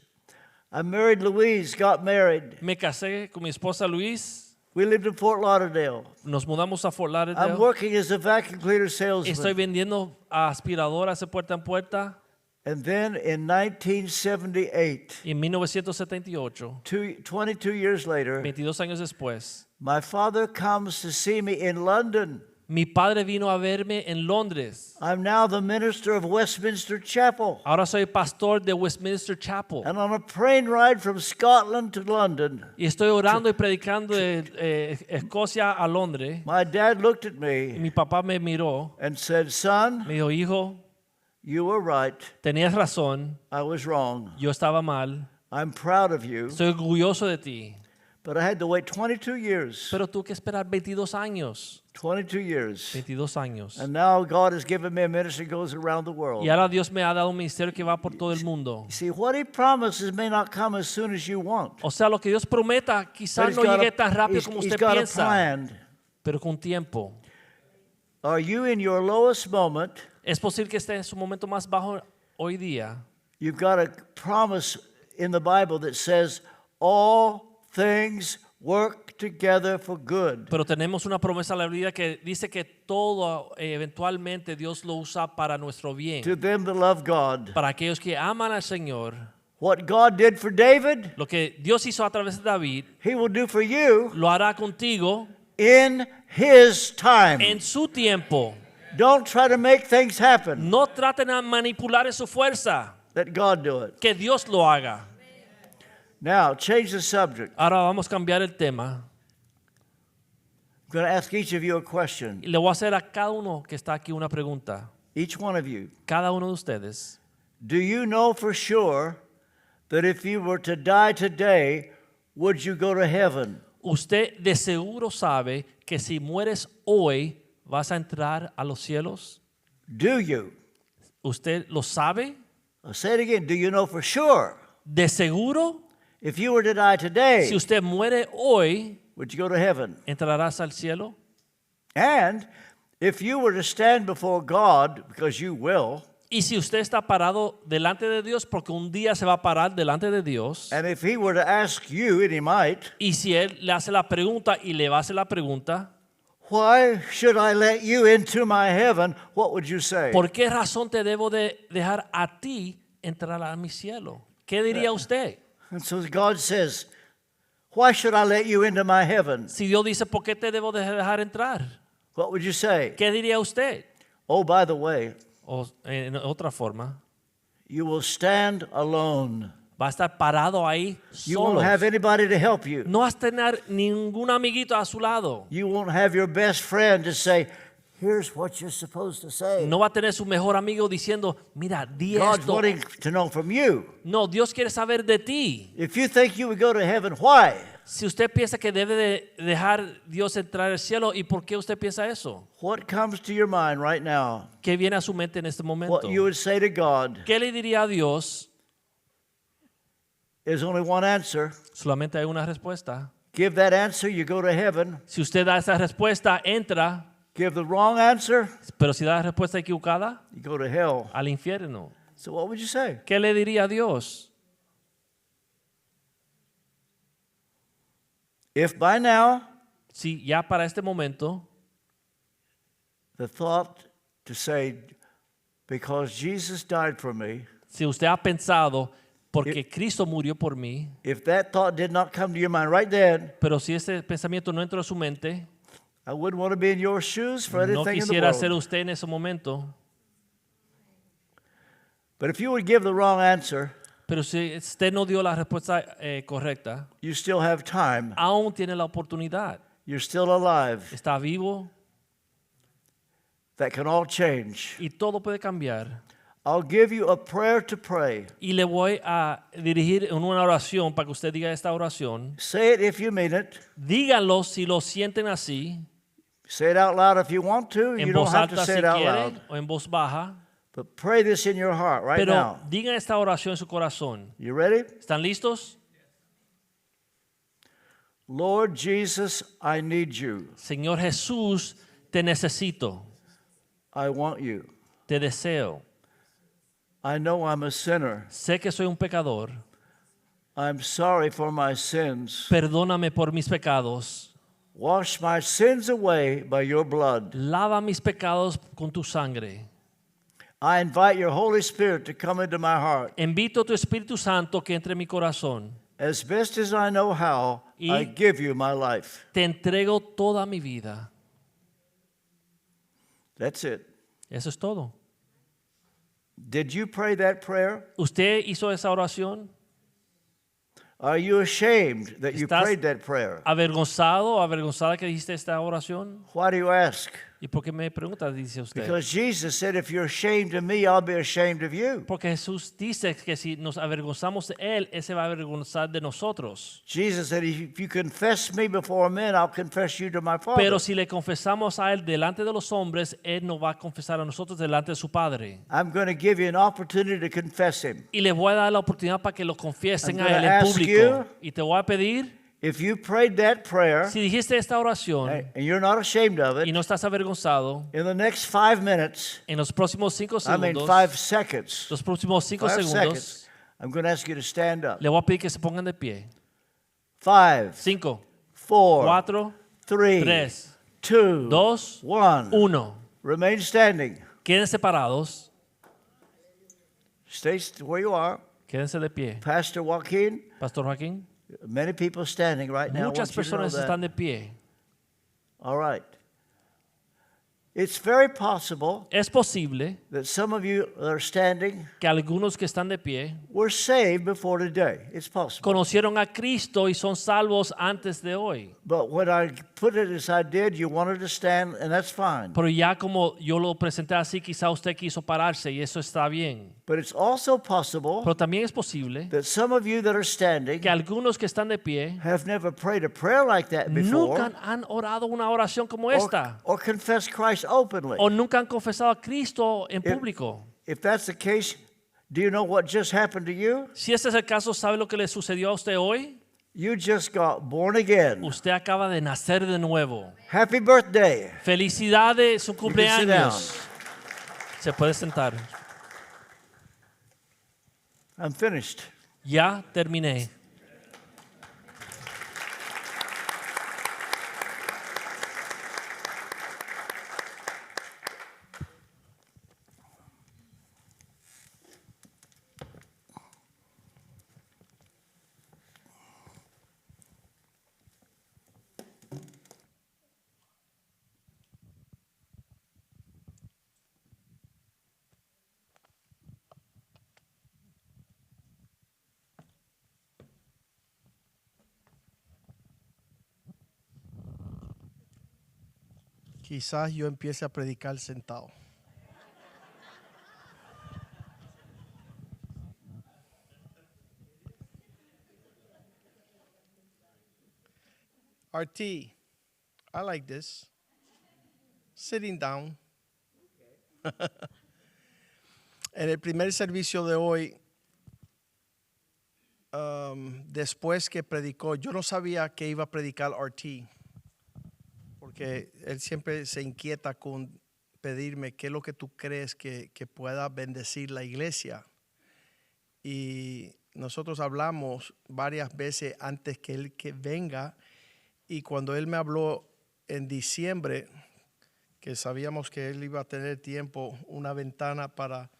I married Louise, got married. Me casé con mi esposa Luis. We lived in Fort Lauderdale. Nos mudamos a Fort I'm Lauderdale. working as a vacuum cleaner Estoy salesman. vendiendo aspiradoras de puerta en puerta. And then in 1978, Y en 1978, 22 years later, 22 años después, my father comes to see me in London. mi padre vino a verme en Londres. I'm now the minister of Westminster Chapel. Ahora soy pastor de Westminster Chapel. And on a plane ride from Scotland to London, Y estoy orando y predicando de Escocia a Londres. my dad looked at Y me mi papá me miró. and said, "Son, Me dijo, hijo, you were right. tenías razón. I was wrong. Yo estaba mal. I'm proud of you." Estoy orgulloso de ti. But I had to wait 22 years. Pero tuve que esperar 22 años. 22 years. 22 años. And now God has given me a ministry that goes around the world. Y ahora Dios me ha dado un ministerio que va por todo el mundo. See, what he promises may not come as soon as you want. O sea, lo que Dios prometa But quizás he's no got llegue a- tan rápido he's- como he's usted got a piensa, plan. pero con tiempo. Are you in your lowest moment? Es posible que esté en su momento más bajo hoy día. You've got a promise in the Bible that says all things work together for good. Pero tenemos una promesa en la Biblia que dice que todo eventualmente Dios lo usa para nuestro bien. To them that love God. Para aquellos que aman al Señor. What God did for David, Lo que Dios hizo a través de David, He will do for you lo hará contigo in His time. en su tiempo. Don't try to make things happen. No traten de manipular en su fuerza. Let God do it. Que Dios lo haga. Now, change the subject. Ahora vamos a cambiar el tema. I'm going to ask each of you a question. Y le voy a hacer a cada uno que está aquí una pregunta. Each one of you. Cada uno de ustedes. Do you know for sure that if you were to die today, would you go to heaven? Usted de seguro sabe que si mueres hoy, vas a entrar a los cielos. Do you? ¿Usted lo sabe? I'll say it again. Do you know for sure? De seguro, If you were to die today, si usted muere hoy, would you go to heaven? entrarás al cielo. And if you were to stand before God, because you will, Y si usted está parado delante de Dios, porque un día se va a parar delante de Dios, and if He were to ask you, and He might, y si Él le hace la pregunta y le va a hacer la pregunta, why should I let you into my heaven? What would you say? ¿por qué razón te debo de dejar a ti entrar a mi cielo? ¿Qué diría usted? And so God says, why should I let you into my heaven? Si Dios dice, ¿por qué te debo de dejar entrar? What would you say? ¿Qué diría usted? Oh, by the way, O en otra forma, you will stand alone. va a estar parado ahí You solo. won't have anybody to help you. No vas a tener ningún amiguito a su lado. You won't have your best friend to say, here's what you're supposed to say. No va a tener su mejor amigo diciendo, mira, di God's esto. wanting to know from you. No, Dios quiere saber de ti. If you think you would go to heaven, why? Si usted piensa que debe de dejar Dios entrar al cielo, ¿y por qué usted piensa eso? What comes to your mind right now? ¿Qué viene a su mente en este momento? What you would say to God ¿Qué le diría a Dios? is only one answer. Solamente hay una respuesta. Give that answer, you go to heaven. Si usted da esa respuesta, entra. Give the wrong answer, Pero si da la respuesta equivocada, you go to hell. al infierno. So what would you say? ¿Qué le diría a Dios? If by now Si ya para este momento, the thought to say, because Jesus died for me, si usted ha pensado, porque Cristo murió por mí, if that thought did not come to your mind right then, pero si ese pensamiento no entró a su mente, I wouldn't want to be in your shoes for no anything in the quisiera ser world. usted en ese momento. But if you would give the wrong answer, Pero si usted no dio la respuesta correcta, you still have time. aún tiene la oportunidad. You're still alive. Está vivo That can all change. y todo puede cambiar. I'll give you a prayer to pray. Y le voy a dirigir en una oración para que usted diga esta oración. Say it if you mean it. Díganlo si lo sienten así, Say it out loud if you want to. You en don't voz have to alta si say it out quieren loud. o en voz baja. But pray this in your heart right Pero now. digan esta oración en su corazón. You ready? ¿Están listos? Lord Jesus, I need you. Señor Jesús, te necesito, I want you. te deseo. I know I'm a sinner. Sé que soy un pecador. I'm sorry for my sins. Perdóname por mis pecados. Wash my sins away by your blood. Lava mis pecados con tu sangre. I invite your Holy Spirit to come into my heart. Invito a tu Espíritu Santo que entre en mi corazón. As best as I know how, Y- I give you my life. Te entrego toda mi vida. That's it. Eso es todo. Did you pray that prayer? ¿Usted hizo esa oración? Are you ashamed that you ¿Estás- prayed that prayer? ¿Avergonzado o avergonzada que dijiste esta oración? Why do you ask? ¿Y por qué me pregunta? Dice usted. Because Jesus said, if you're ashamed of me, I'll be ashamed of you. Porque Jesús dice que si nos avergonzamos de Él, Él se va a avergonzar de nosotros. Jesus said, if you confess me before men, I'll confess you to my Father. Pero si le confesamos a Él delante de los hombres, Él nos va a confesar a nosotros delante de su Padre. I'm going to give you an opportunity to confess him. Y le voy a dar la oportunidad para que lo confiesen I'm a Él gonna en ask público. you- Y te voy a pedir, If you prayed that prayer Si dijiste esta oración and you're not ashamed of y it, no estás avergonzado, in the next 5 minutes, en los próximos 5 I mean segundos, 5 seconds, los próximos 5 5 segundos, seconds, I'm going to ask you to stand up. le voy a pedir que se pongan de pie. 5, 5, 4, 4, 3, 3, 2, 2, 1. 1. Remain standing. Quédense parados, Stay where you are. quédense de pie. Pastor Joaquin, Pastor Joaquín, many people standing right now. I muchas want you to know personas that. están de pie. All right. It's very possible Es posible that some of you that are standing que algunos que están de pie were saved before today. It's possible. conocieron a Cristo y son salvos antes de hoy. But when I put it as I did, you wanted to stand, and that's fine. Pero ya como yo lo presenté así, quizá usted quiso pararse y eso está bien. But it's also possible Pero también es posible that some of you that are standing que algunos que están de pie have never prayed a prayer like that before, nunca han orado una oración como esta or confessed Christ openly. o nunca han confesado a Cristo en público. If that's the case, do you know what just happened to you? Si este es el caso, ¿sabe lo que le sucedió a usted hoy? You just got born again. Usted acaba de nacer de nuevo. Happy birthday. Felicidades, su You can sit down. cumpleaños. Se puede sentar. I'm finished. Ya terminé. Quizás yo empiece a predicar sentado. RT, I like this. Sitting down. En el primer servicio de hoy, después que predicó, yo no sabía que iba a predicar RT. Porque él siempre se inquieta con pedirme qué es lo que tú crees que pueda bendecir la iglesia. Y nosotros hablamos varias veces antes que él que venga. Y cuando él me habló en diciembre, que sabíamos que él iba a tener tiempo, una ventana para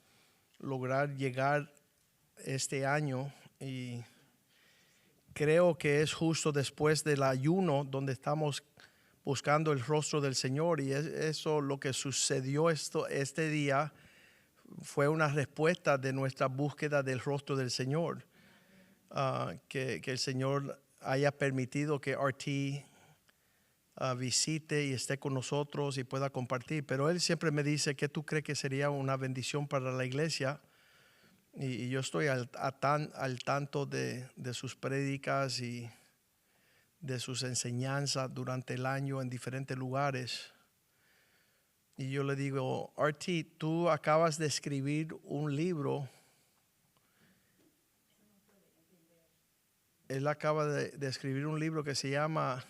lograr llegar este año. Y creo que es justo después del ayuno donde estamos buscando el rostro del Señor, y eso lo que sucedió este día fue una respuesta de nuestra búsqueda del rostro del Señor. Que el Señor haya permitido que RT visite y esté con nosotros y pueda compartir. Pero él siempre me dice, ¿qué tú crees que sería una bendición para la iglesia? Y yo estoy al tanto de sus prédicas y de sus enseñanzas durante el año en diferentes lugares. Y yo le digo, RT, tú acabas de escribir un libro. Él acaba de escribir un libro que se llama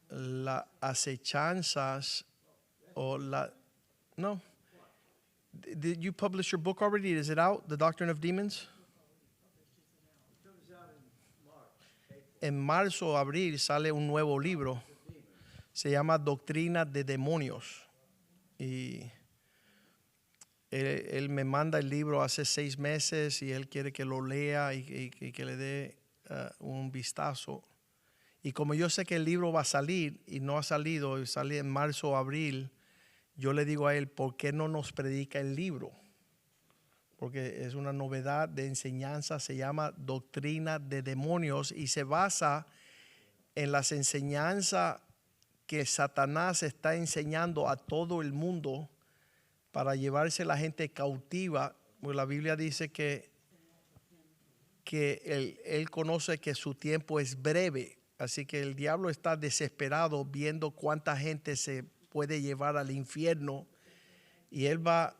Las acechanzas no. Did you publish your book already? Is it out? The Doctrine of Demons? En marzo o abril sale un nuevo libro. Se llama Doctrina de Demonios. Y él me manda el libro hace 6 meses y él quiere que lo lea y que le dé un vistazo. Y como yo sé que el libro va a salir y no ha salido, y sale en marzo o abril, yo le digo a él, ¿por qué no nos predica el libro? Porque es una novedad de enseñanza, se llama Doctrina de Demonios y se basa en las enseñanzas que Satanás está enseñando a todo el mundo para llevarse a la gente cautiva. Pues la Biblia dice que él conoce que su tiempo es breve, así que el diablo está desesperado viendo cuánta gente se puede llevar al infierno y él va a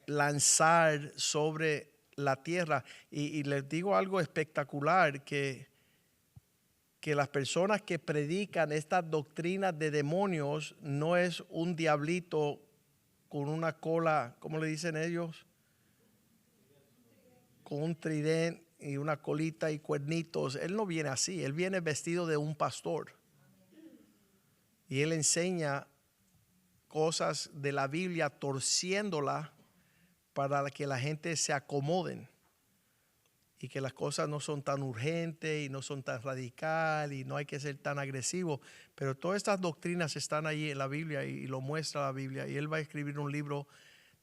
lanzar sobre la tierra. Y les digo algo espectacular, que que las personas que predican estas doctrinas de demonios no es un diablito con una cola, ¿cómo le dicen ellos? Con un tridente y una colita y cuernitos. Él no viene así, él viene vestido de un pastor. Y él enseña cosas de la Biblia torciéndola para que la gente se acomoden y que las cosas no son tan urgentes y no son tan radical y no hay que ser tan agresivo. Pero todas estas doctrinas están ahí en la Biblia y lo muestra la Biblia. Y él va a escribir un libro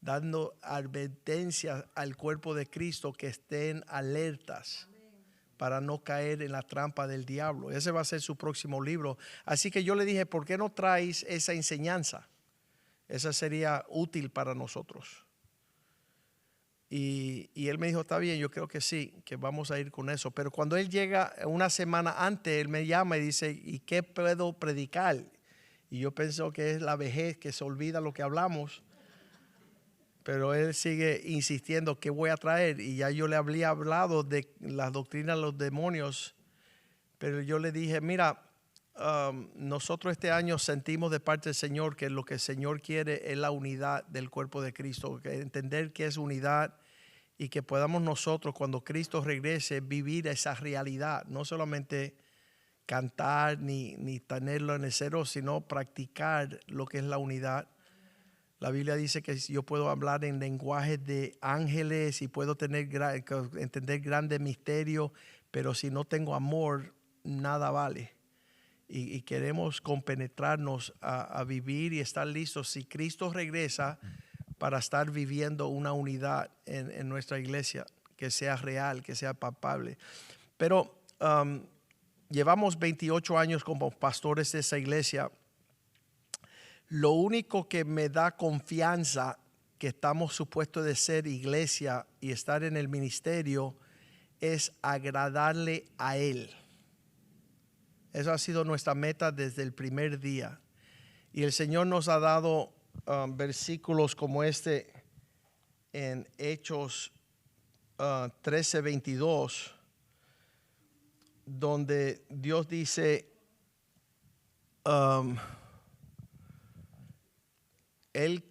dando advertencias al cuerpo de Cristo que estén alertas para no caer en la trampa del diablo. Ese va a ser su próximo libro. Así que yo le dije, ¿por qué no traes esa enseñanza? Esa sería útil para nosotros. Y él me dijo, está bien, yo creo que sí, que vamos a ir con eso. Pero cuando él llega una semana antes, él me llama y dice, ¿y qué puedo predicar? Y yo pienso que es la vejez, que se olvida lo que hablamos. Pero él sigue insistiendo que voy a traer. Y ya yo le había hablado de las doctrinas de los demonios. Pero yo le dije, mira, nosotros este año sentimos de parte del Señor que lo que el Señor quiere es la unidad del cuerpo de Cristo, que entender que es unidad y que podamos nosotros cuando Cristo regrese vivir esa realidad, no solamente cantar ni tenerlo en el cero, sino practicar lo que es la unidad. La Biblia dice que yo puedo hablar en lenguajes de ángeles y puedo entender grandes misterios, pero si no tengo amor, nada vale. Y queremos compenetrarnos a vivir y estar listos si Cristo regresa para estar viviendo una unidad en nuestra iglesia que sea real, que sea palpable. Pero llevamos 28 años como pastores de esa iglesia. Lo único que me da confianza que estamos supuestos de ser iglesia y estar en el ministerio es agradarle a Él. Eso ha sido nuestra meta desde el primer día. Y el Señor nos ha dado versículos como este en Hechos 13:22, donde Dios dice, Él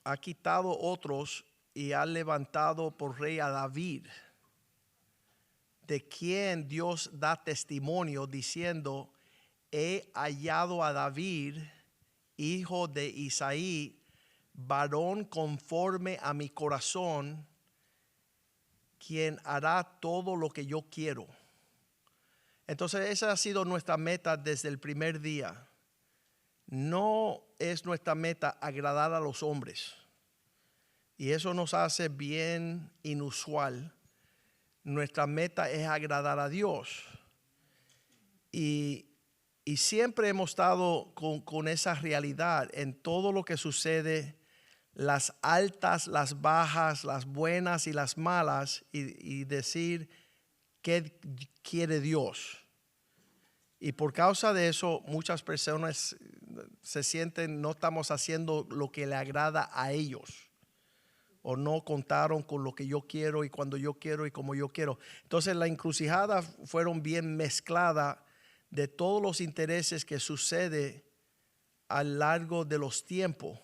ha quitado otros y ha levantado por rey a David, de quien Dios da testimonio diciendo, he hallado a David, hijo de Isaí, varón conforme a mi corazón, quien hará todo lo que yo quiero. Entonces esa ha sido nuestra meta desde el primer día. No es nuestra meta agradar a los hombres. Y eso nos hace bien inusual. Nuestra meta es agradar a Dios. Y siempre hemos estado con esa realidad en todo lo que sucede, las altas, las bajas, las buenas y las malas, y decir qué quiere Dios. Y por causa de eso, muchas personas se sienten no estamos haciendo lo que le agrada a ellos, o no contaron con lo que yo quiero y cuando yo quiero y como yo quiero. Entonces la encrucijada fueron bien mezcladas de todos los intereses que sucede a lo largo de los tiempos.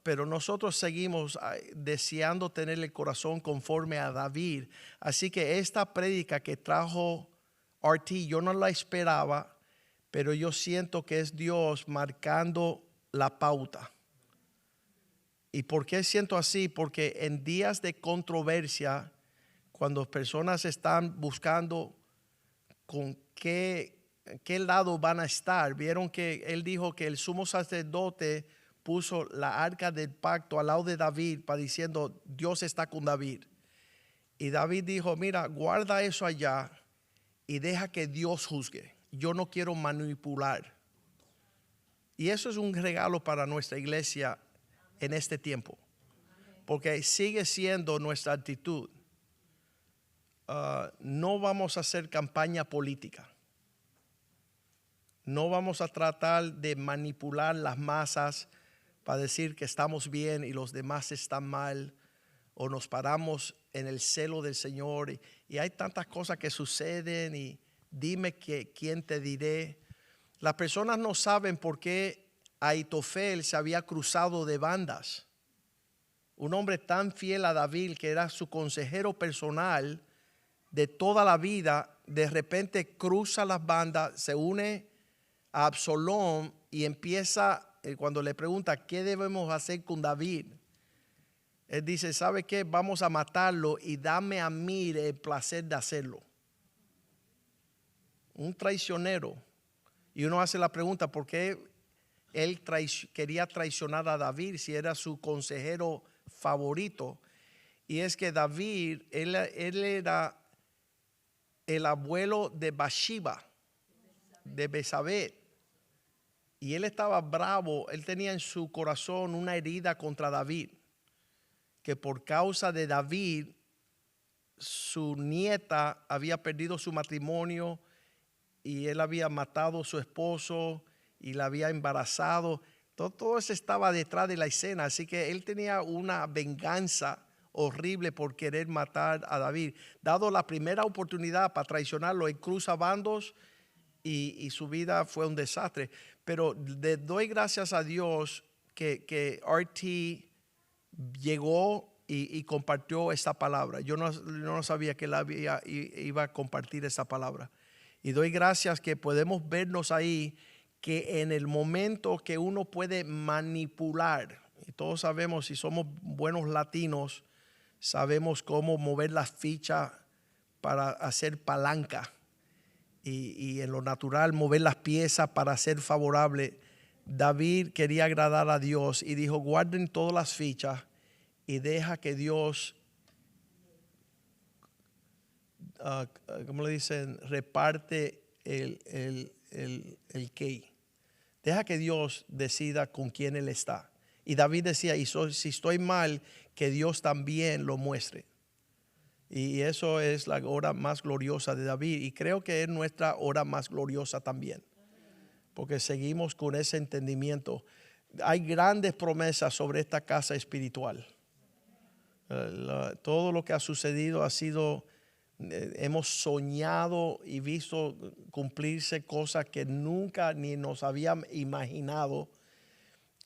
Pero nosotros seguimos deseando tener el corazón conforme a David. Así que esta prédica que trajo RT, yo no la esperaba, pero yo siento que es Dios marcando la pauta. ¿Y por qué siento así? Porque en días de controversia, cuando personas están buscando con qué lado van a estar, vieron que él dijo que el sumo sacerdote puso la arca del pacto al lado de David para diciendo Dios está con David. Y David dijo, mira, guarda eso allá y deja que Dios juzgue. Yo no quiero manipular. Y eso es un regalo para nuestra iglesia en este tiempo, porque sigue siendo nuestra actitud. No vamos a hacer campaña política. No vamos a tratar de manipular las masas para decir que estamos bien y los demás están mal, o nos paramos en el celo del Señor y hay tantas cosas que suceden y dime quién te diré. Las personas no saben por qué Ahitofel se había cruzado de bandas. Un hombre tan fiel a David, que era su consejero personal de toda la vida, de repente cruza las bandas, se une a Absalón y empieza, cuando le pregunta qué debemos hacer con David, él dice, ¿sabe qué? Vamos a matarlo y dame a mí el placer de hacerlo. Un traicionero. Y uno hace la pregunta, ¿por qué él quería traicionar a David si era su consejero favorito? Y es que David, él era el abuelo de Bathsheba, de Besabet. Y él estaba bravo, él tenía en su corazón una herida contra David, que por causa de David, su nieta había perdido su matrimonio y él había matado a su esposo y la había embarazado. Todo eso estaba detrás de la escena, así que él tenía una venganza horrible por querer matar a David. Dado la primera oportunidad para traicionarlo, él cruza bandos y su vida fue un desastre. Pero le doy gracias a Dios que RT llegó y compartió esta palabra. Yo no sabía que él iba a compartir esta palabra. Y doy gracias que podemos vernos ahí, que en el momento que uno puede manipular, y todos sabemos, si somos buenos latinos, sabemos cómo mover las fichas para hacer palanca. Y en lo natural mover las piezas para ser favorable. David quería agradar a Dios y dijo, guarden todas las fichas y deja que Dios, ¿cómo le dicen? Reparte el key. Deja que Dios decida con quién él está. Y David decía, si estoy mal, que Dios también lo muestre. Y eso es la hora más gloriosa de David. Y creo que es nuestra hora más gloriosa también. Porque seguimos con ese entendimiento. Hay grandes promesas sobre esta casa espiritual. Todo lo que ha sucedido ha sido, hemos soñado y visto cumplirse cosas que nunca ni nos habíamos imaginado.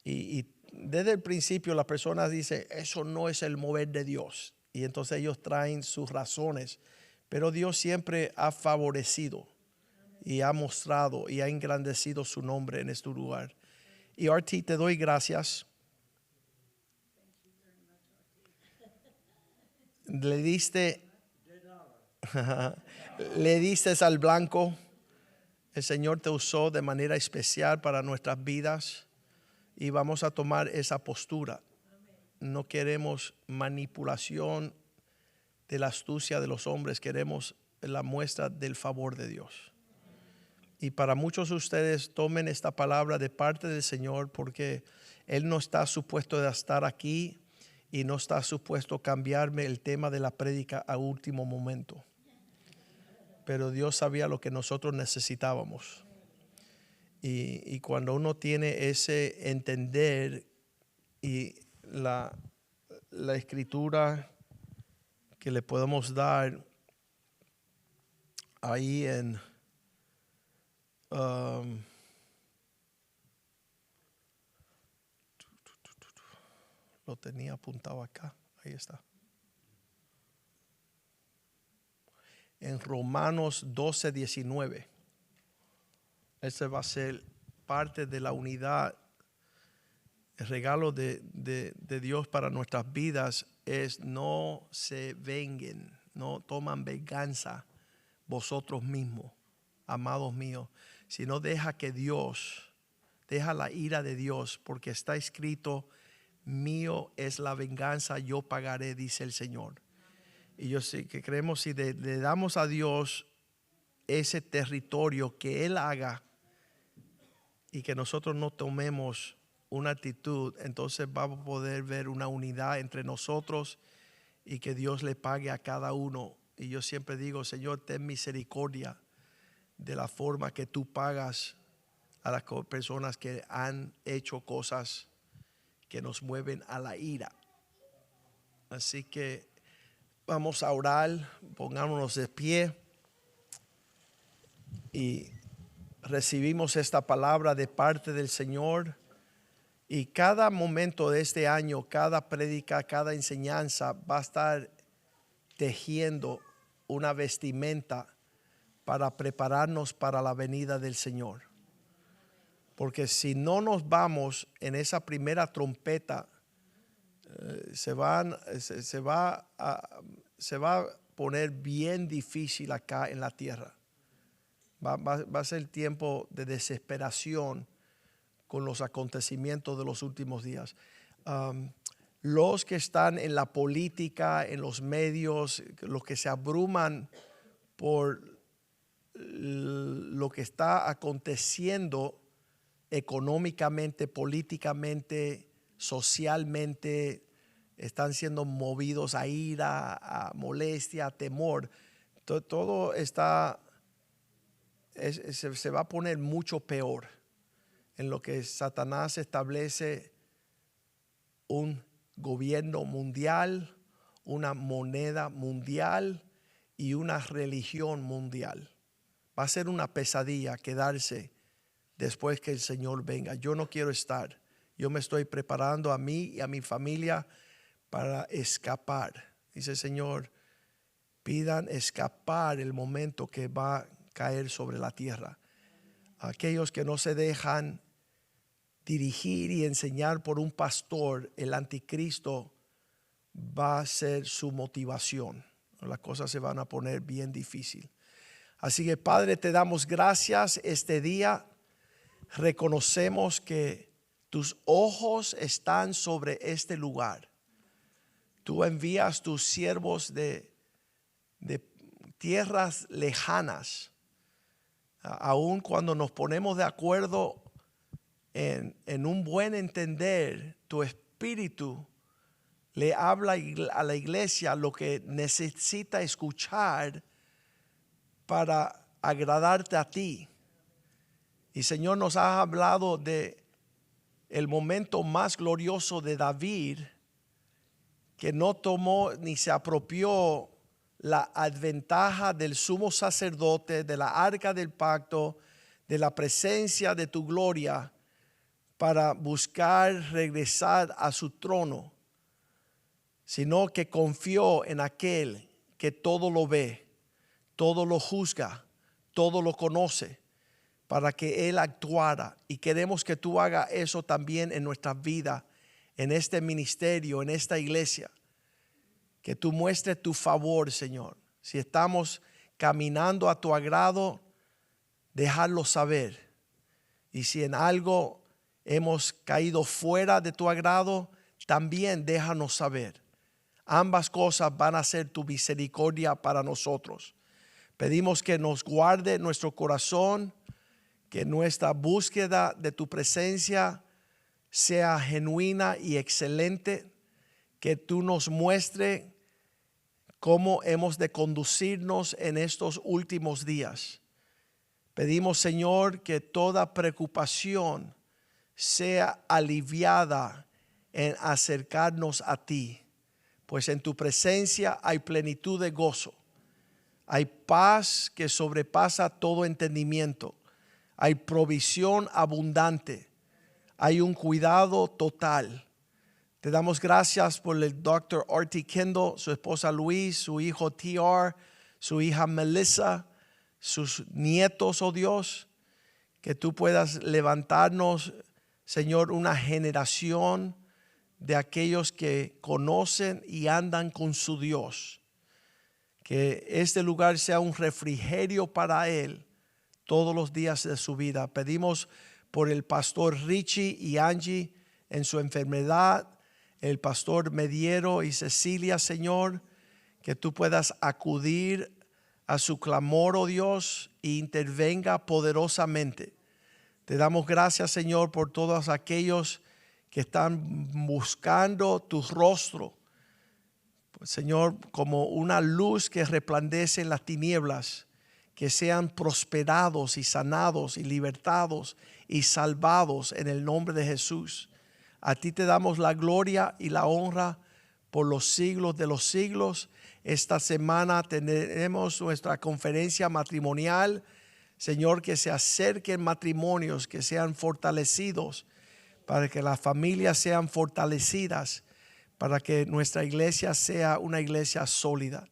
Y desde el principio las personas dicen, eso no es el mover de Dios. Y entonces ellos traen sus razones. Pero Dios siempre ha favorecido y ha mostrado y ha engrandecido su nombre en este lugar. Y RT, te doy gracias. Le diste al blanco. El Señor te usó de manera especial para nuestras vidas y vamos a tomar esa postura. No queremos manipulación de la astucia de los hombres, queremos la muestra del favor de Dios. Y para muchos de ustedes, tomen esta palabra de parte del Señor, porque Él no está supuesto de estar aquí y no está supuesto cambiarme el tema de la prédica a último momento. Pero Dios sabía lo que nosotros necesitábamos. Y cuando uno tiene ese entender y la escritura que le podemos dar ahí en lo tenía apuntado acá, ahí está. En Romanos 12:19. Ese va a ser parte de la unidad. El regalo de Dios para nuestras vidas es: no se venguen, no toman venganza vosotros mismos, amados míos, sino deja la ira de Dios, porque está escrito, mío es la venganza, yo pagaré, dice el Señor. Y yo sé que creemos, si le damos a Dios ese territorio, que Él haga, y que nosotros no tomemos una actitud, entonces vamos a poder ver una unidad entre nosotros y que Dios le pague a cada uno. Y yo siempre digo, Señor, ten misericordia de la forma que tú pagas a las personas que han hecho cosas que nos mueven a la ira. Así que Vamos a orar, pongámonos de pie y recibimos esta palabra de parte del Señor. Y cada momento de este año, cada prédica, cada enseñanza va a estar tejiendo una vestimenta para prepararnos para la venida del Señor. Porque si no nos vamos en esa primera trompeta, se va a poner bien difícil acá en la tierra. Va a ser tiempo de desesperación con los acontecimientos de los últimos días. Los que están en la política, en los medios, los que se abruman por lo que está aconteciendo económicamente, políticamente, socialmente, están siendo movidos a ira, a molestia, a temor. Todo está, se va a poner mucho peor en lo que Satanás establece un gobierno mundial, una moneda mundial y una religión mundial. Va a ser una pesadilla quedarse después que el Señor venga. Yo no quiero estar. Yo me estoy preparando a mí y a mi familia para escapar. Dice el Señor, pidan escapar el momento que va a caer sobre la tierra. Aquellos que no se dejan dirigir y enseñar por un pastor, el anticristo va a ser su motivación. Las cosas se van a poner bien difícil. Así que Padre, te damos gracias este día. Reconocemos que tus ojos están sobre este lugar. Tú envías tus siervos de tierras lejanas. Aun cuando nos ponemos de acuerdo en un buen entender, tu espíritu le habla a la iglesia lo que necesita escuchar para agradarte a ti. Y Señor, nos has hablado de el momento más glorioso de David, que no tomó ni se apropió la ventaja del sumo sacerdote, de la arca del pacto, de la presencia de tu gloria, para buscar regresar a su trono, sino que confió en aquel que todo lo ve, todo lo juzga, todo lo conoce, para que Él actuara. Y queremos que tú hagas eso también en nuestra vida, en este ministerio, en esta iglesia. Que tú muestres tu favor, Señor. Si estamos caminando a tu agrado, dejarlo saber. Y si en algo hemos caído fuera de tu agrado, también déjanos saber. Ambas cosas van a ser tu misericordia para nosotros. Pedimos que nos guarde nuestro corazón, que nuestra búsqueda de tu presencia sea genuina y excelente, que tú nos muestres cómo hemos de conducirnos en estos últimos días. Pedimos, Señor, que toda preocupación sea aliviada en acercarnos a ti, pues en tu presencia hay plenitud de gozo, hay paz que sobrepasa todo entendimiento, hay provisión abundante, hay un cuidado total. Te damos gracias por el Dr. R.T. Kendall, su esposa Luis, su hijo T.R., su hija Melissa, sus nietos, oh Dios, que tú puedas levantarnos, Señor, una generación de aquellos que conocen y andan con su Dios. Que este lugar sea un refrigerio para él todos los días de su vida. Pedimos por el pastor Richie y Angie en su enfermedad, el pastor Mediero y Cecilia, Señor, que tú puedas acudir a su clamor, oh Dios, e intervenga poderosamente. Te damos gracias, Señor, por todos aquellos que están buscando tu rostro, Señor, como una luz que resplandece en las tinieblas, que sean prosperados y sanados y libertados y salvados en el nombre de Jesús. A ti te damos la gloria y la honra por los siglos de los siglos. Esta semana tenemos nuestra conferencia matrimonial. Señor, que se acerquen matrimonios, que sean fortalecidos, para que las familias sean fortalecidas, para que nuestra iglesia sea una iglesia sólida.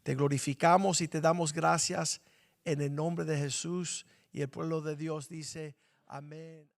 Te glorificamos y te damos gracias en el nombre de Jesús. Y el pueblo de Dios dice amén.